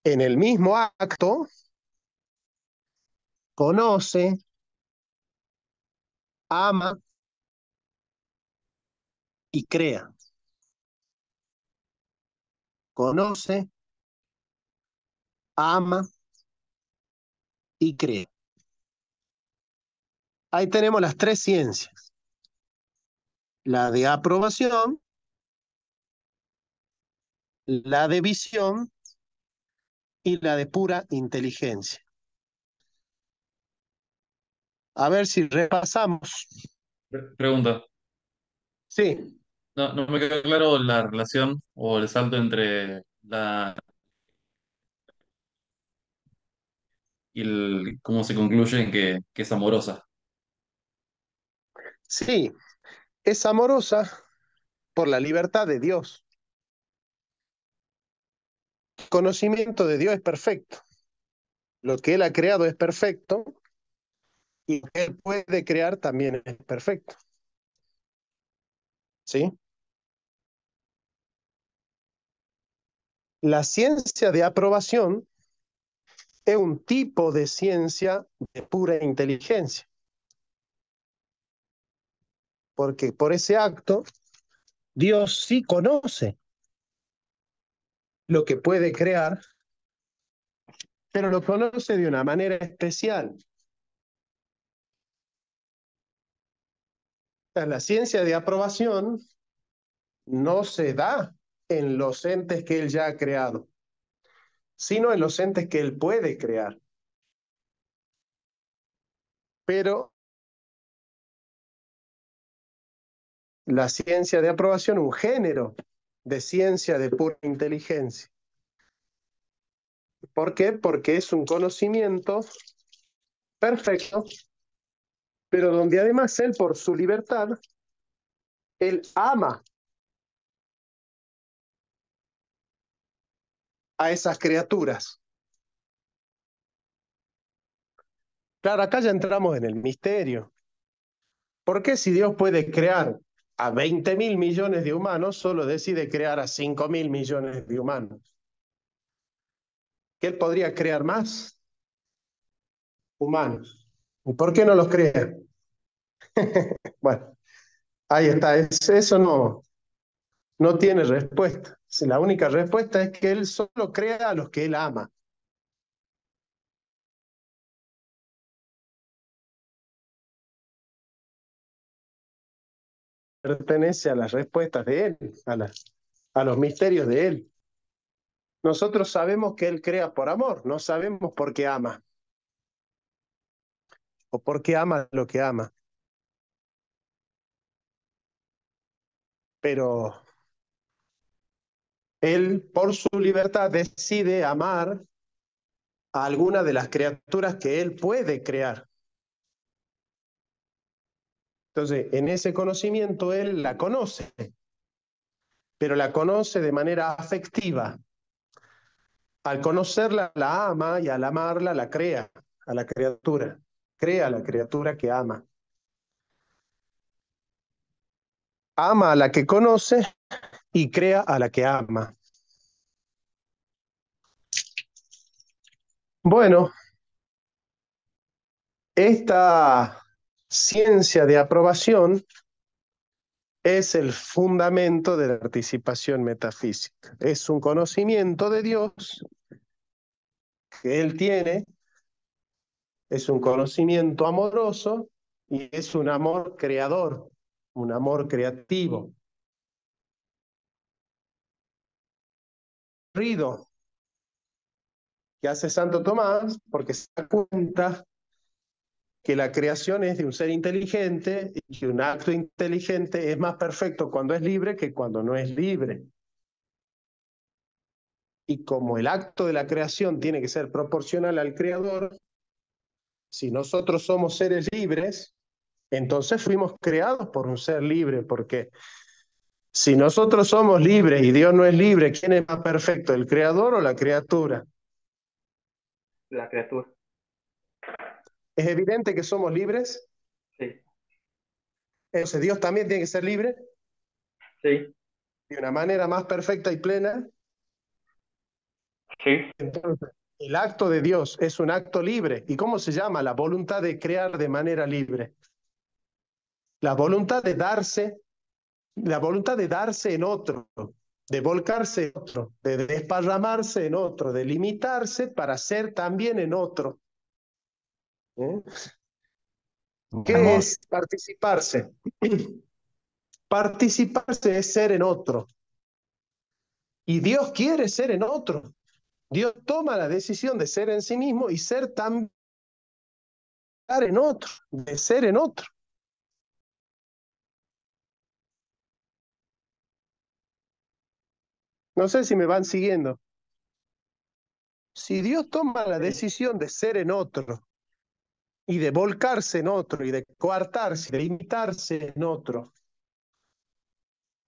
en el mismo acto, conoce, ama y crea. Conoce, ama y crea. Ahí tenemos las tres ciencias. La de aprobación, la de visión y la de pura inteligencia. A ver si repasamos. Pregunta. Sí, No me queda claro la relación o el salto entre la y cómo se concluye en que es amorosa. sí, es amorosa por la libertad de Dios. El conocimiento de Dios es perfecto. Lo que Él ha creado es perfecto y lo que Él puede crear también es perfecto. ¿Sí? La ciencia de aprobación es un tipo de ciencia de pura inteligencia, porque por ese acto Dios sí conoce lo que puede crear, pero lo conoce de una manera especial. O sea, la ciencia de aprobación no se da en los entes que Él ya ha creado, sino en los entes que Él puede crear. Pero la ciencia de aprobación, un género de ciencia de pura inteligencia. ¿Por qué? Porque es un conocimiento perfecto, pero donde además Él, por su libertad, Él ama a esas criaturas. Claro, acá ya entramos en el misterio. ¿Por qué si Dios puede crear a 20.000 millones de humanos, solo decide crear a 5.000 millones de humanos? ¿Que Él podría crear más humanos? ¿Y por qué no los crea? Bueno, ahí está. Eso no tiene respuesta. La única respuesta es que Él solo crea a los que Él ama. Pertenece a las respuestas de Él, a los misterios de Él. Nosotros sabemos que Él crea por amor, no sabemos por qué ama o por qué ama lo que ama. Pero Él, por su libertad, decide amar a alguna de las criaturas que Él puede crear. Entonces, en ese conocimiento Él la conoce, pero la conoce de manera afectiva. Al conocerla, la ama y al amarla, la crea a la criatura. Crea a la criatura que ama. Ama a la que conoce y crea a la que ama. Bueno, esta ciencia de aprobación es el fundamento de la participación metafísica. Es un conocimiento de Dios que Él tiene, es un conocimiento amoroso y es un amor creador, un amor creativo. Rido que hace Santo Tomás porque se da cuenta que la creación es de un ser inteligente y que un acto inteligente es más perfecto cuando es libre que cuando no es libre. Y como el acto de la creación tiene que ser proporcional al creador, si nosotros somos seres libres, entonces fuimos creados por un ser libre, porque si nosotros somos libres y Dios no es libre, ¿quién es más perfecto, el creador o la criatura? La criatura. ¿Es evidente que somos libres? Sí, Entonces, ¿Dios también tiene que ser libre? sí, De una manera más perfecta y plena. sí. Entonces, el acto de Dios es un acto libre. ¿Y cómo se llama? La voluntad de crear de manera libre. La voluntad de darse en otro, de volcarse en otro, de desparramarse en otro, de limitarse para ser también en otro. ¿Eh? ¿Qué Amor. es participarse? Participarse es ser en otro. Y Dios quiere ser en otro. Dios toma la decisión de ser en sí mismo y ser también en otro, de ser en otro. No sé si me van siguiendo. Si Dios toma la decisión de ser en otro y de volcarse en otro y de coartarse, de limitarse en otro,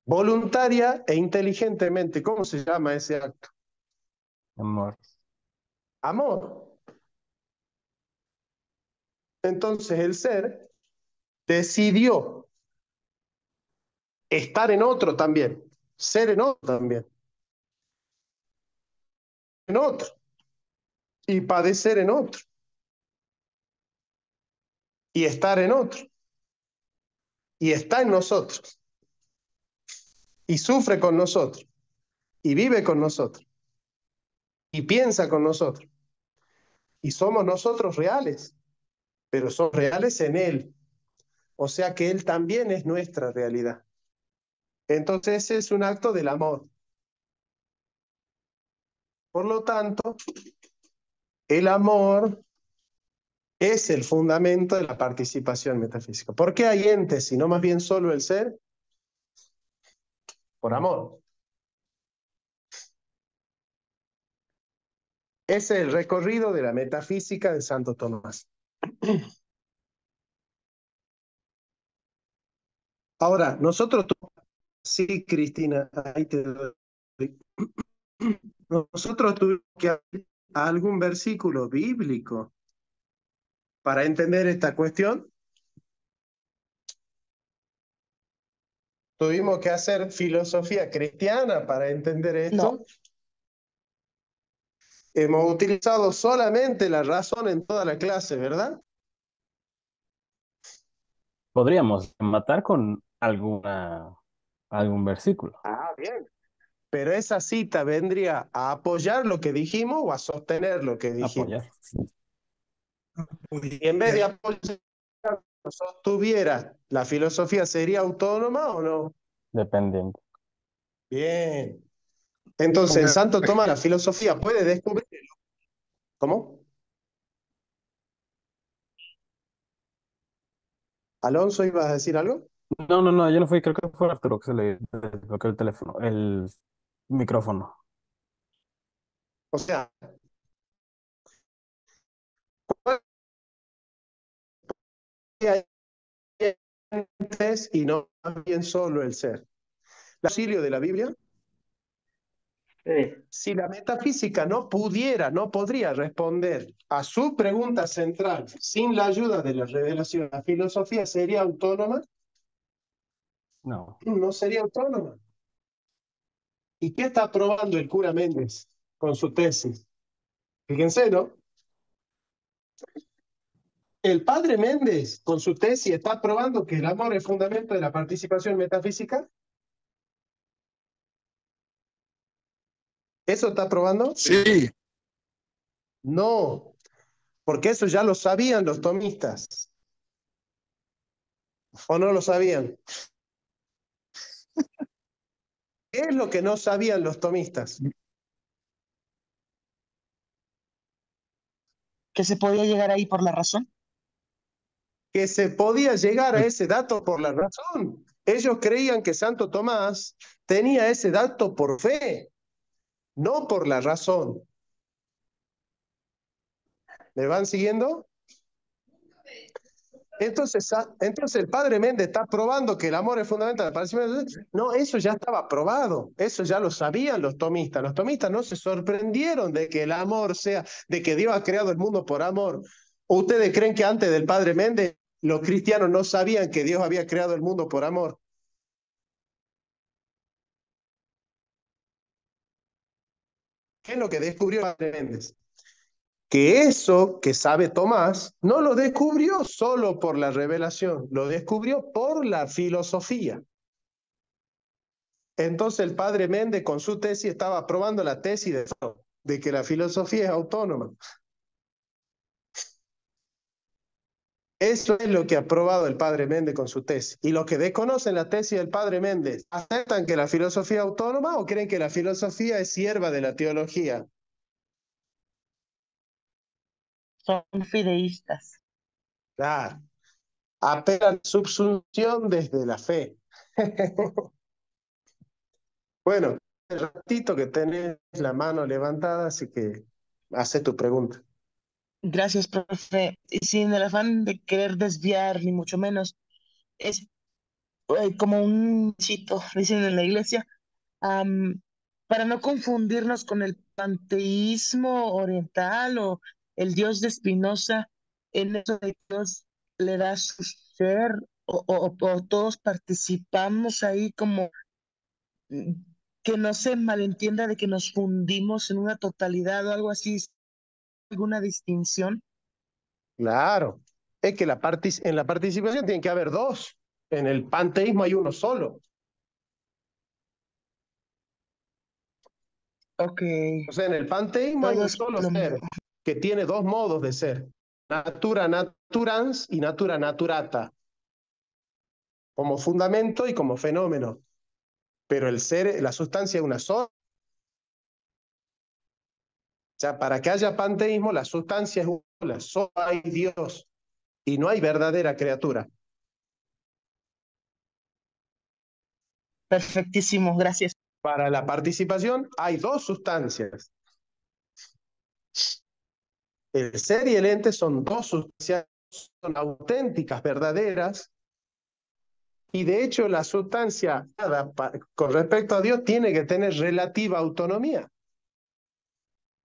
voluntaria e inteligentemente, ¿cómo se llama ese acto? Amor. Amor. Entonces el ser decidió estar en otro también, ser en otro también, en otro, y padecer en otro, y estar en otro, y está en nosotros, y sufre con nosotros, y vive con nosotros, y piensa con nosotros, y somos nosotros reales, pero somos reales en Él, o sea que Él también es nuestra realidad. Entonces ese es un acto del amor. Por lo tanto, el amor es el fundamento de la participación metafísica. ¿Por qué hay entes y no más bien solo el ser? Por amor. Ese es el recorrido de la metafísica de Santo Tomás. Ahora, nosotros, sí, Cristina, ahí te doy. Nosotros tuvimos que ir a algún versículo bíblico para entender esta cuestión. Tuvimos que hacer filosofía cristiana para entender No, esto. Hemos utilizado solamente la razón en toda la clase, ¿verdad? Podríamos matar con algún versículo. Ah, bien. Pero esa cita vendría a apoyar lo que dijimos o a sostener lo que dijimos. Apoyar. Y en vez de apoyar, sostuviera, ¿la filosofía sería autónoma o no? Dependiendo. Bien. Entonces, en Santo Tomás, la filosofía puede descubrir. ¿Cómo? Alonso, ¿ibas a decir algo? No, yo no fui, creo que fue Arturo que se le desbloqueó el teléfono, el micrófono. O sea, hay entes y no más bien solo el ser. El auxilio de la Biblia, Sí, si la metafísica no podría responder a su pregunta central sin la ayuda de la revelación, ¿la filosofía sería autónoma? No. No sería autónoma. ¿Y qué está probando el cura Méndez con su tesis? Fíjense, ¿no? El padre Méndez con su tesis está probando que el amor es fundamento de la participación metafísica. ¿Eso está probando? Sí, No, porque eso ya lo sabían los tomistas. ¿O no lo sabían? ¿Qué es lo que no sabían los tomistas? que se podía llegar ahí por la razón. Que se podía llegar a ese dato por la razón. Ellos creían que Santo Tomás tenía ese dato por fe. no por la razón. ¿Me van siguiendo? Entonces el padre Méndez está probando que el amor es fundamental. No, eso ya estaba probado. Eso ya lo sabían los tomistas. Los tomistas no se sorprendieron de que el amor sea, de que Dios ha creado el mundo por amor. ¿O ustedes creen que antes del padre Méndez los cristianos no sabían que Dios había creado el mundo por amor? ¿Qué es lo que descubrió el padre Méndez? Que eso que sabe Tomás no lo descubrió solo por la revelación, lo descubrió por la filosofía. Entonces el padre Méndez con su tesis estaba aprobando la tesis de que la filosofía es autónoma. Eso es lo que ha aprobado el padre Méndez con su tesis. Y los que desconocen la tesis del padre Méndez, ¿aceptan que la filosofía es autónoma o creen que la filosofía es sierva de la teología? Son fideístas. Claro. Apelan a subsunción desde la fe. Bueno, el ratito que tenés la mano levantada, así que hace tu pregunta. Gracias, profe. Y sin el afán de querer desviar, ni mucho menos, es como un chito, dicen en la iglesia, am, para no confundirnos con el panteísmo oriental o el Dios de Spinoza, en eso de que Dios le da su ser o todos participamos ahí como mm, que no se malentienda de que nos fundimos en una totalidad o algo así, alguna distinción. Claro, es que en la participación tiene que haber dos. En el panteísmo hay uno solo. Ok, O sea, en el panteísmo hay todo un es solo lo ser mismo. que tiene dos modos de ser. Natura naturans y natura naturata. Como fundamento y como fenómeno. Pero el ser, la sustancia es una sola. O sea, para que haya panteísmo, la sustancia es una sola. Solo hay Dios y no hay verdadera criatura. Perfectísimo, gracias. Para la participación hay dos sustancias. El ser y el ente son dos sustancias, son auténticas, verdaderas, y de hecho la sustancia con respecto a Dios tiene que tener relativa autonomía.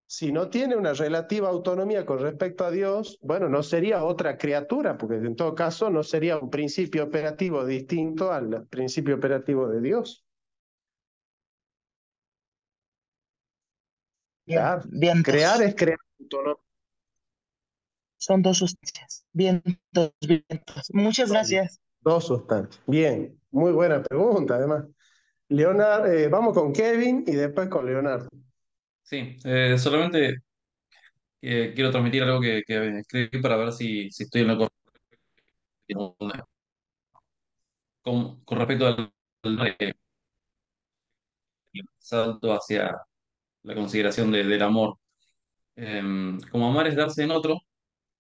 Si no tiene una relativa autonomía con respecto a Dios, bueno, no sería otra criatura, porque en todo caso no sería un principio operativo distinto al principio operativo de Dios. Bien, Claro. vientos. Crear es crear autonomía. Son dos sustancias. Vientos, vientos. Muchas gracias. Dos sustancias. Bien, muy buena pregunta, además. Leonardo, vamos con Kevin y después con Leonardo. Sí, solamente quiero transmitir algo que escribí para ver si estoy en lo correcto. Con respecto al salto hacia la consideración del amor. Como amar es darse en otro,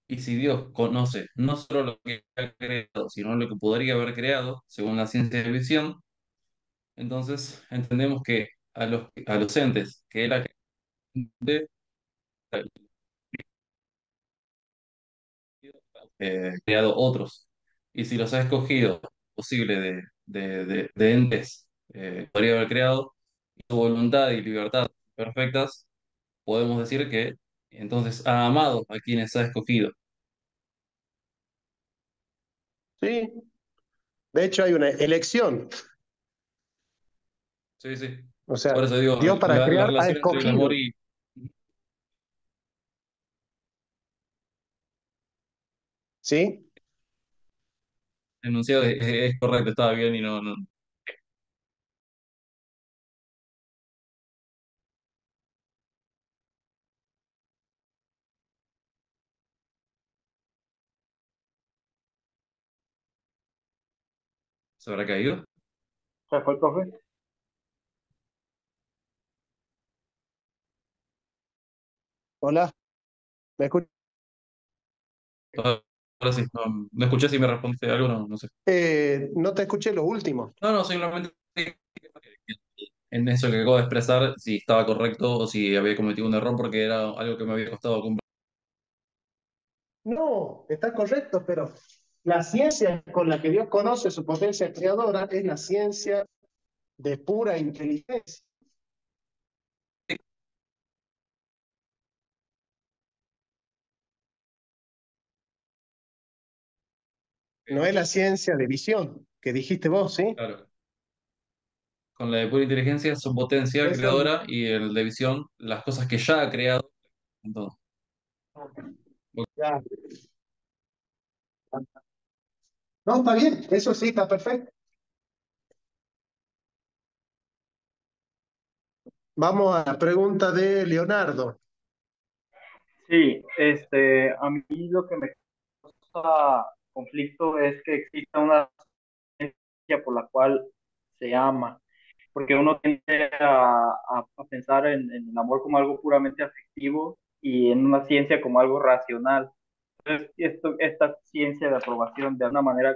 y si Dios conoce no solo lo que ha creado, sino lo que podría haber creado, según la ciencia de visión, entonces entendemos que a los entes que Él ha creado otros, y si los ha escogido posible de entes podría haber creado, y su voluntad y libertad perfectas, podemos decir que entonces ha amado a quienes ha escogido. Sí, de hecho hay una elección. Sí, sí. O sea, Por eso digo, Dios para la crear ha relación entre el amor escogido. y... ¿Sí? El enunciado es correcto, estaba bien y no. ¿Se habrá caído? ¿Se fue el profe? Hola, ¿me escuchas? Ahora sí, no escuché si me respondiste algo, no sé. No te escuché lo último. No, simplemente en eso que acabo de expresar, si estaba correcto o si había cometido un error, porque era algo que me había costado comprender. No, está correcto, pero la ciencia con la que Dios conoce su potencia creadora es la ciencia de pura inteligencia. No es la ciencia de visión que dijiste vos, ¿sí? Claro. Con la de pura inteligencia, su potencia Eso, creadora, y el de visión, las cosas que ya ha creado. Entonces, ya. No, está bien, eso sí, está perfecto. Vamos a la pregunta de Leonardo. Sí, a mí lo que me causa conflicto es que exista una ciencia por la cual se ama, porque uno tiende a pensar en el amor como algo puramente afectivo y en una ciencia como algo racional. Entonces, esta ciencia de aprobación de alguna manera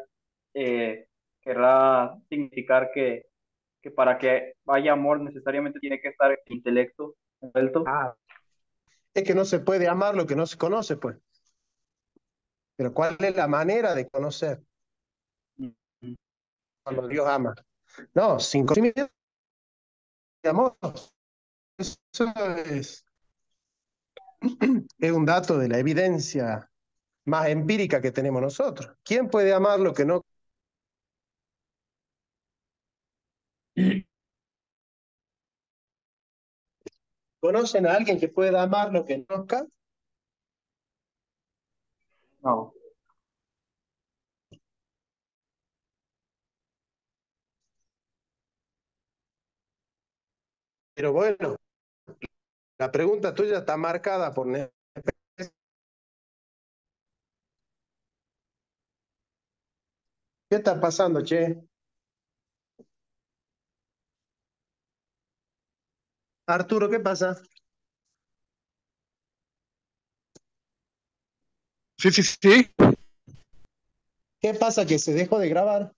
querrá significar que para que haya amor necesariamente tiene que estar el intelecto envuelto. Ah, es que no se puede amar lo que no se conoce, pues. Pero ¿cuál es la manera de conocer cuando Dios ama? No, sin conocimiento de amor. Eso es un dato de la evidencia más empírica que tenemos nosotros. ¿Quién puede amar lo que no conocen a alguien que pueda amar lo que no conozca? No. Pero bueno, la pregunta tuya está marcada por... ¿Qué está pasando, che? Arturo, ¿qué pasa? Sí, sí, sí. ¿Qué pasa que se dejó de grabar?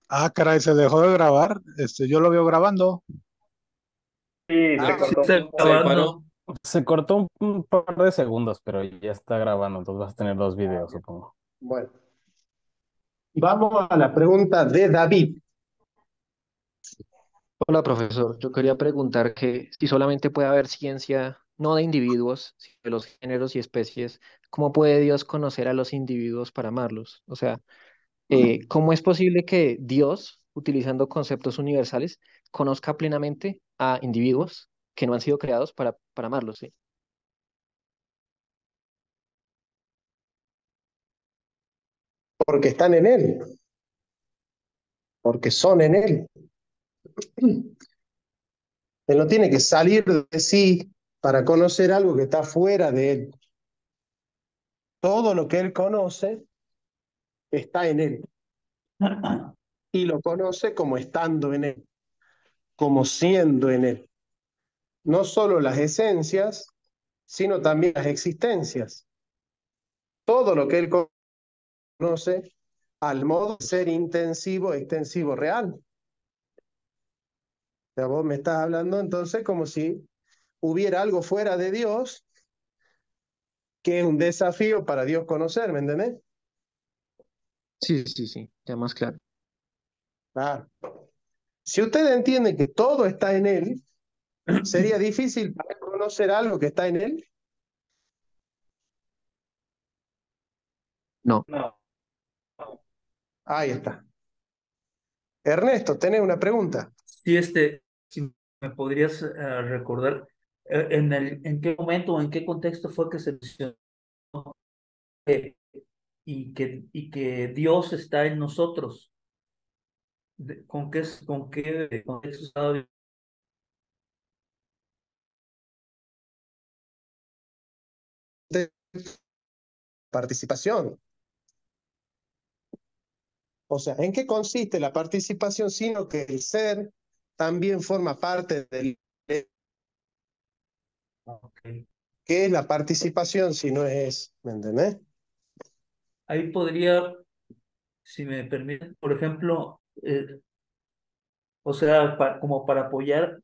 Ah, caray, se dejó de grabar. Yo lo veo grabando. Sí, se Ah, Sí cortó un está poco. se grabando. disparó. Se cortó un par de segundos, pero ya está grabando, entonces vas a tener dos videos, supongo. bueno. Vamos a la pregunta de David. Hola, profesor. Yo quería preguntar que si solamente puede haber ciencia, no de individuos, sino de los géneros y especies, ¿cómo puede Dios conocer a los individuos para amarlos? O sea, ¿cómo es posible que Dios, utilizando conceptos universales, conozca plenamente a individuos que no han sido creados para amarlos? ¿Sí? Porque están en él, porque son en él. Él no tiene que salir de sí para conocer algo que está fuera de él. Todo lo que él conoce está en él y lo conoce como estando en él, como siendo en él. No solo las esencias, sino también las existencias. Todo lo que él conoce al modo de ser intensivo, extensivo, real. O sea, vos me estás hablando entonces como si hubiera algo fuera de Dios que es un desafío para Dios conocer, ¿me entendés? Sí, sí, sí, ya más claro. Claro. Si usted entiende que todo está en él, ¿sería difícil para él conocer algo que está en él? No. No. Ahí está. Ernesto, ¿tenés una pregunta? Sí, si me podrías recordar en qué momento o en qué contexto fue que se mencionó eh, y que Dios está en nosotros. ¿Con qué contexto estaba De participación. O sea, ¿en qué consiste la participación? Sino que el ser también forma parte del... Ok. ¿Qué es la participación si no es, ¿me entendés? Ahí podría, si me permite, por ejemplo, O sea, como para apoyar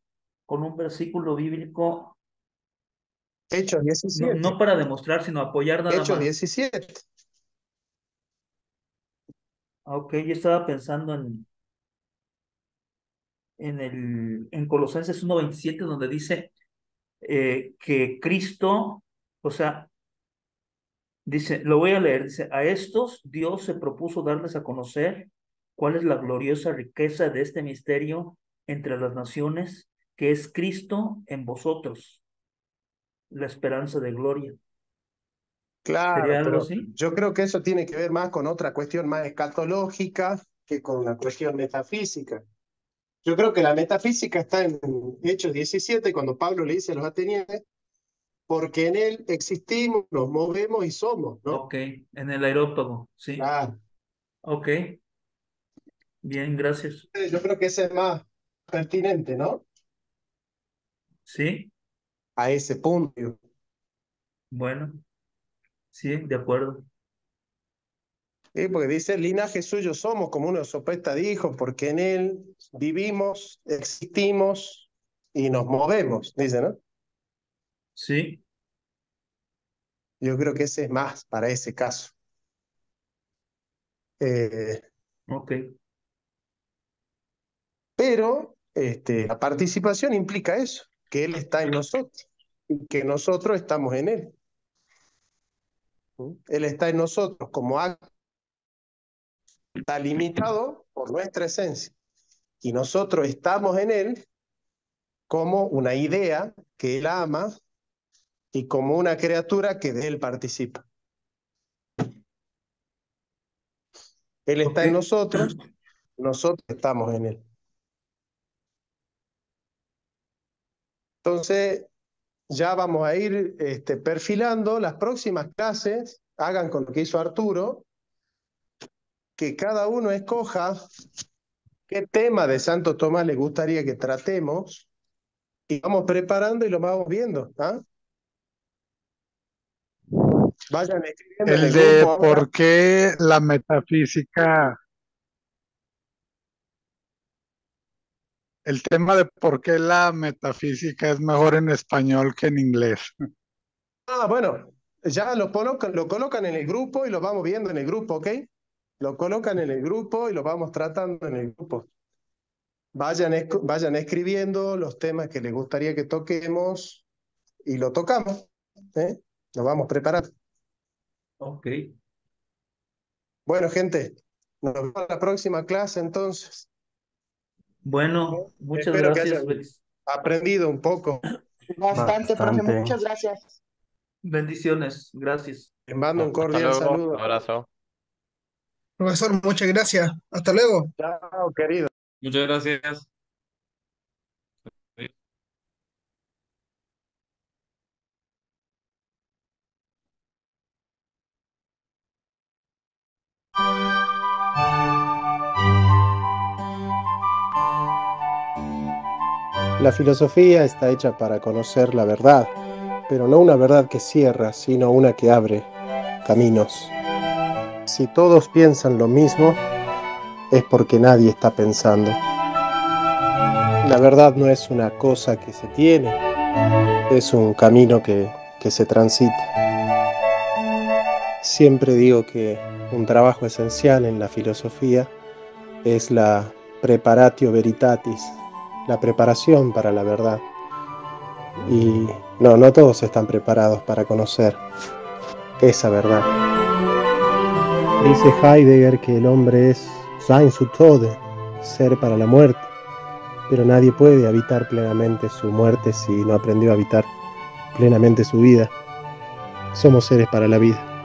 con un versículo bíblico, Hechos no, 17. no para demostrar, sino apoyar nada Hechos más. 17. Ok, yo estaba pensando en Colosenses 1:27, donde dice que Cristo, o sea, dice, lo voy a leer, dice, a estos Dios se propuso darles a conocer cuál es la gloriosa riqueza de este misterio entre las naciones, que es Cristo en vosotros, la esperanza de gloria. ¿Sería Claro, algo pero así? yo creo que eso tiene que ver más con otra cuestión más escatológica que con una cuestión metafísica. Yo creo que la metafísica está en Hechos 17, cuando Pablo le dice a los atenienses, porque en él existimos, nos movemos y somos, ¿no? Ok, en el aerópago, sí. Claro. Ok, bien, gracias. Yo creo que ese es más pertinente, ¿no? Sí, A ese punto. bueno, sí, de acuerdo. Sí, porque dice, linaje suyo somos, como uno de sopesta dijo, porque en él vivimos, existimos y nos movemos, dice, ¿no? Sí, Yo creo que ese es más para ese caso. Eh, ok, pero la participación implica eso, que él está en nosotros y que nosotros estamos en él. ¿Mm? Él está en nosotros como acto, está limitado por nuestra esencia y nosotros estamos en él como una idea que él ama y como una criatura que de él participa. Él está ok. en nosotros estamos en él. Entonces, ya vamos a ir perfilando las próximas clases, hagan con lo que hizo Arturo, que cada uno escoja qué tema de Santo Tomás le gustaría que tratemos y vamos preparando y lo vamos viendo. ¿Ah? Vayan escribiendo en El el grupo de ahora. por qué la metafísica, el tema de por qué la metafísica es mejor en español que en inglés. Ah, bueno, ya lo colocan en el grupo y lo vamos viendo en el grupo, ¿ok? Lo colocan en el grupo y lo vamos tratando en el grupo. Vayan escribiendo los temas que les gustaría que toquemos y lo tocamos. ¿Eh? Nos vamos preparando. Ok, Bueno, gente, nos vemos en la próxima clase entonces. bueno, muchas Espero que gracias, hayan aprendido un poco. Bastante, profe, Bastante. muchas gracias. bendiciones, gracias. Les mando un Hasta cordial luego, saludo. abrazo. Profesor, muchas gracias. Hasta luego. Chao, querido. Muchas gracias. La filosofía está hecha para conocer la verdad, pero no una verdad que cierra, sino una que abre caminos. Si todos piensan lo mismo, es porque nadie está pensando. La verdad no es una cosa que se tiene, es un camino que se transita. Siempre digo que un trabajo esencial en la filosofía es la preparatio veritatis, la preparación para la verdad. Y no todos están preparados para conocer esa verdad. Dice Heidegger que el hombre es sein zu Tode, ser para la muerte, pero nadie puede habitar plenamente su muerte si no aprendió a habitar plenamente su vida. Somos seres para la vida.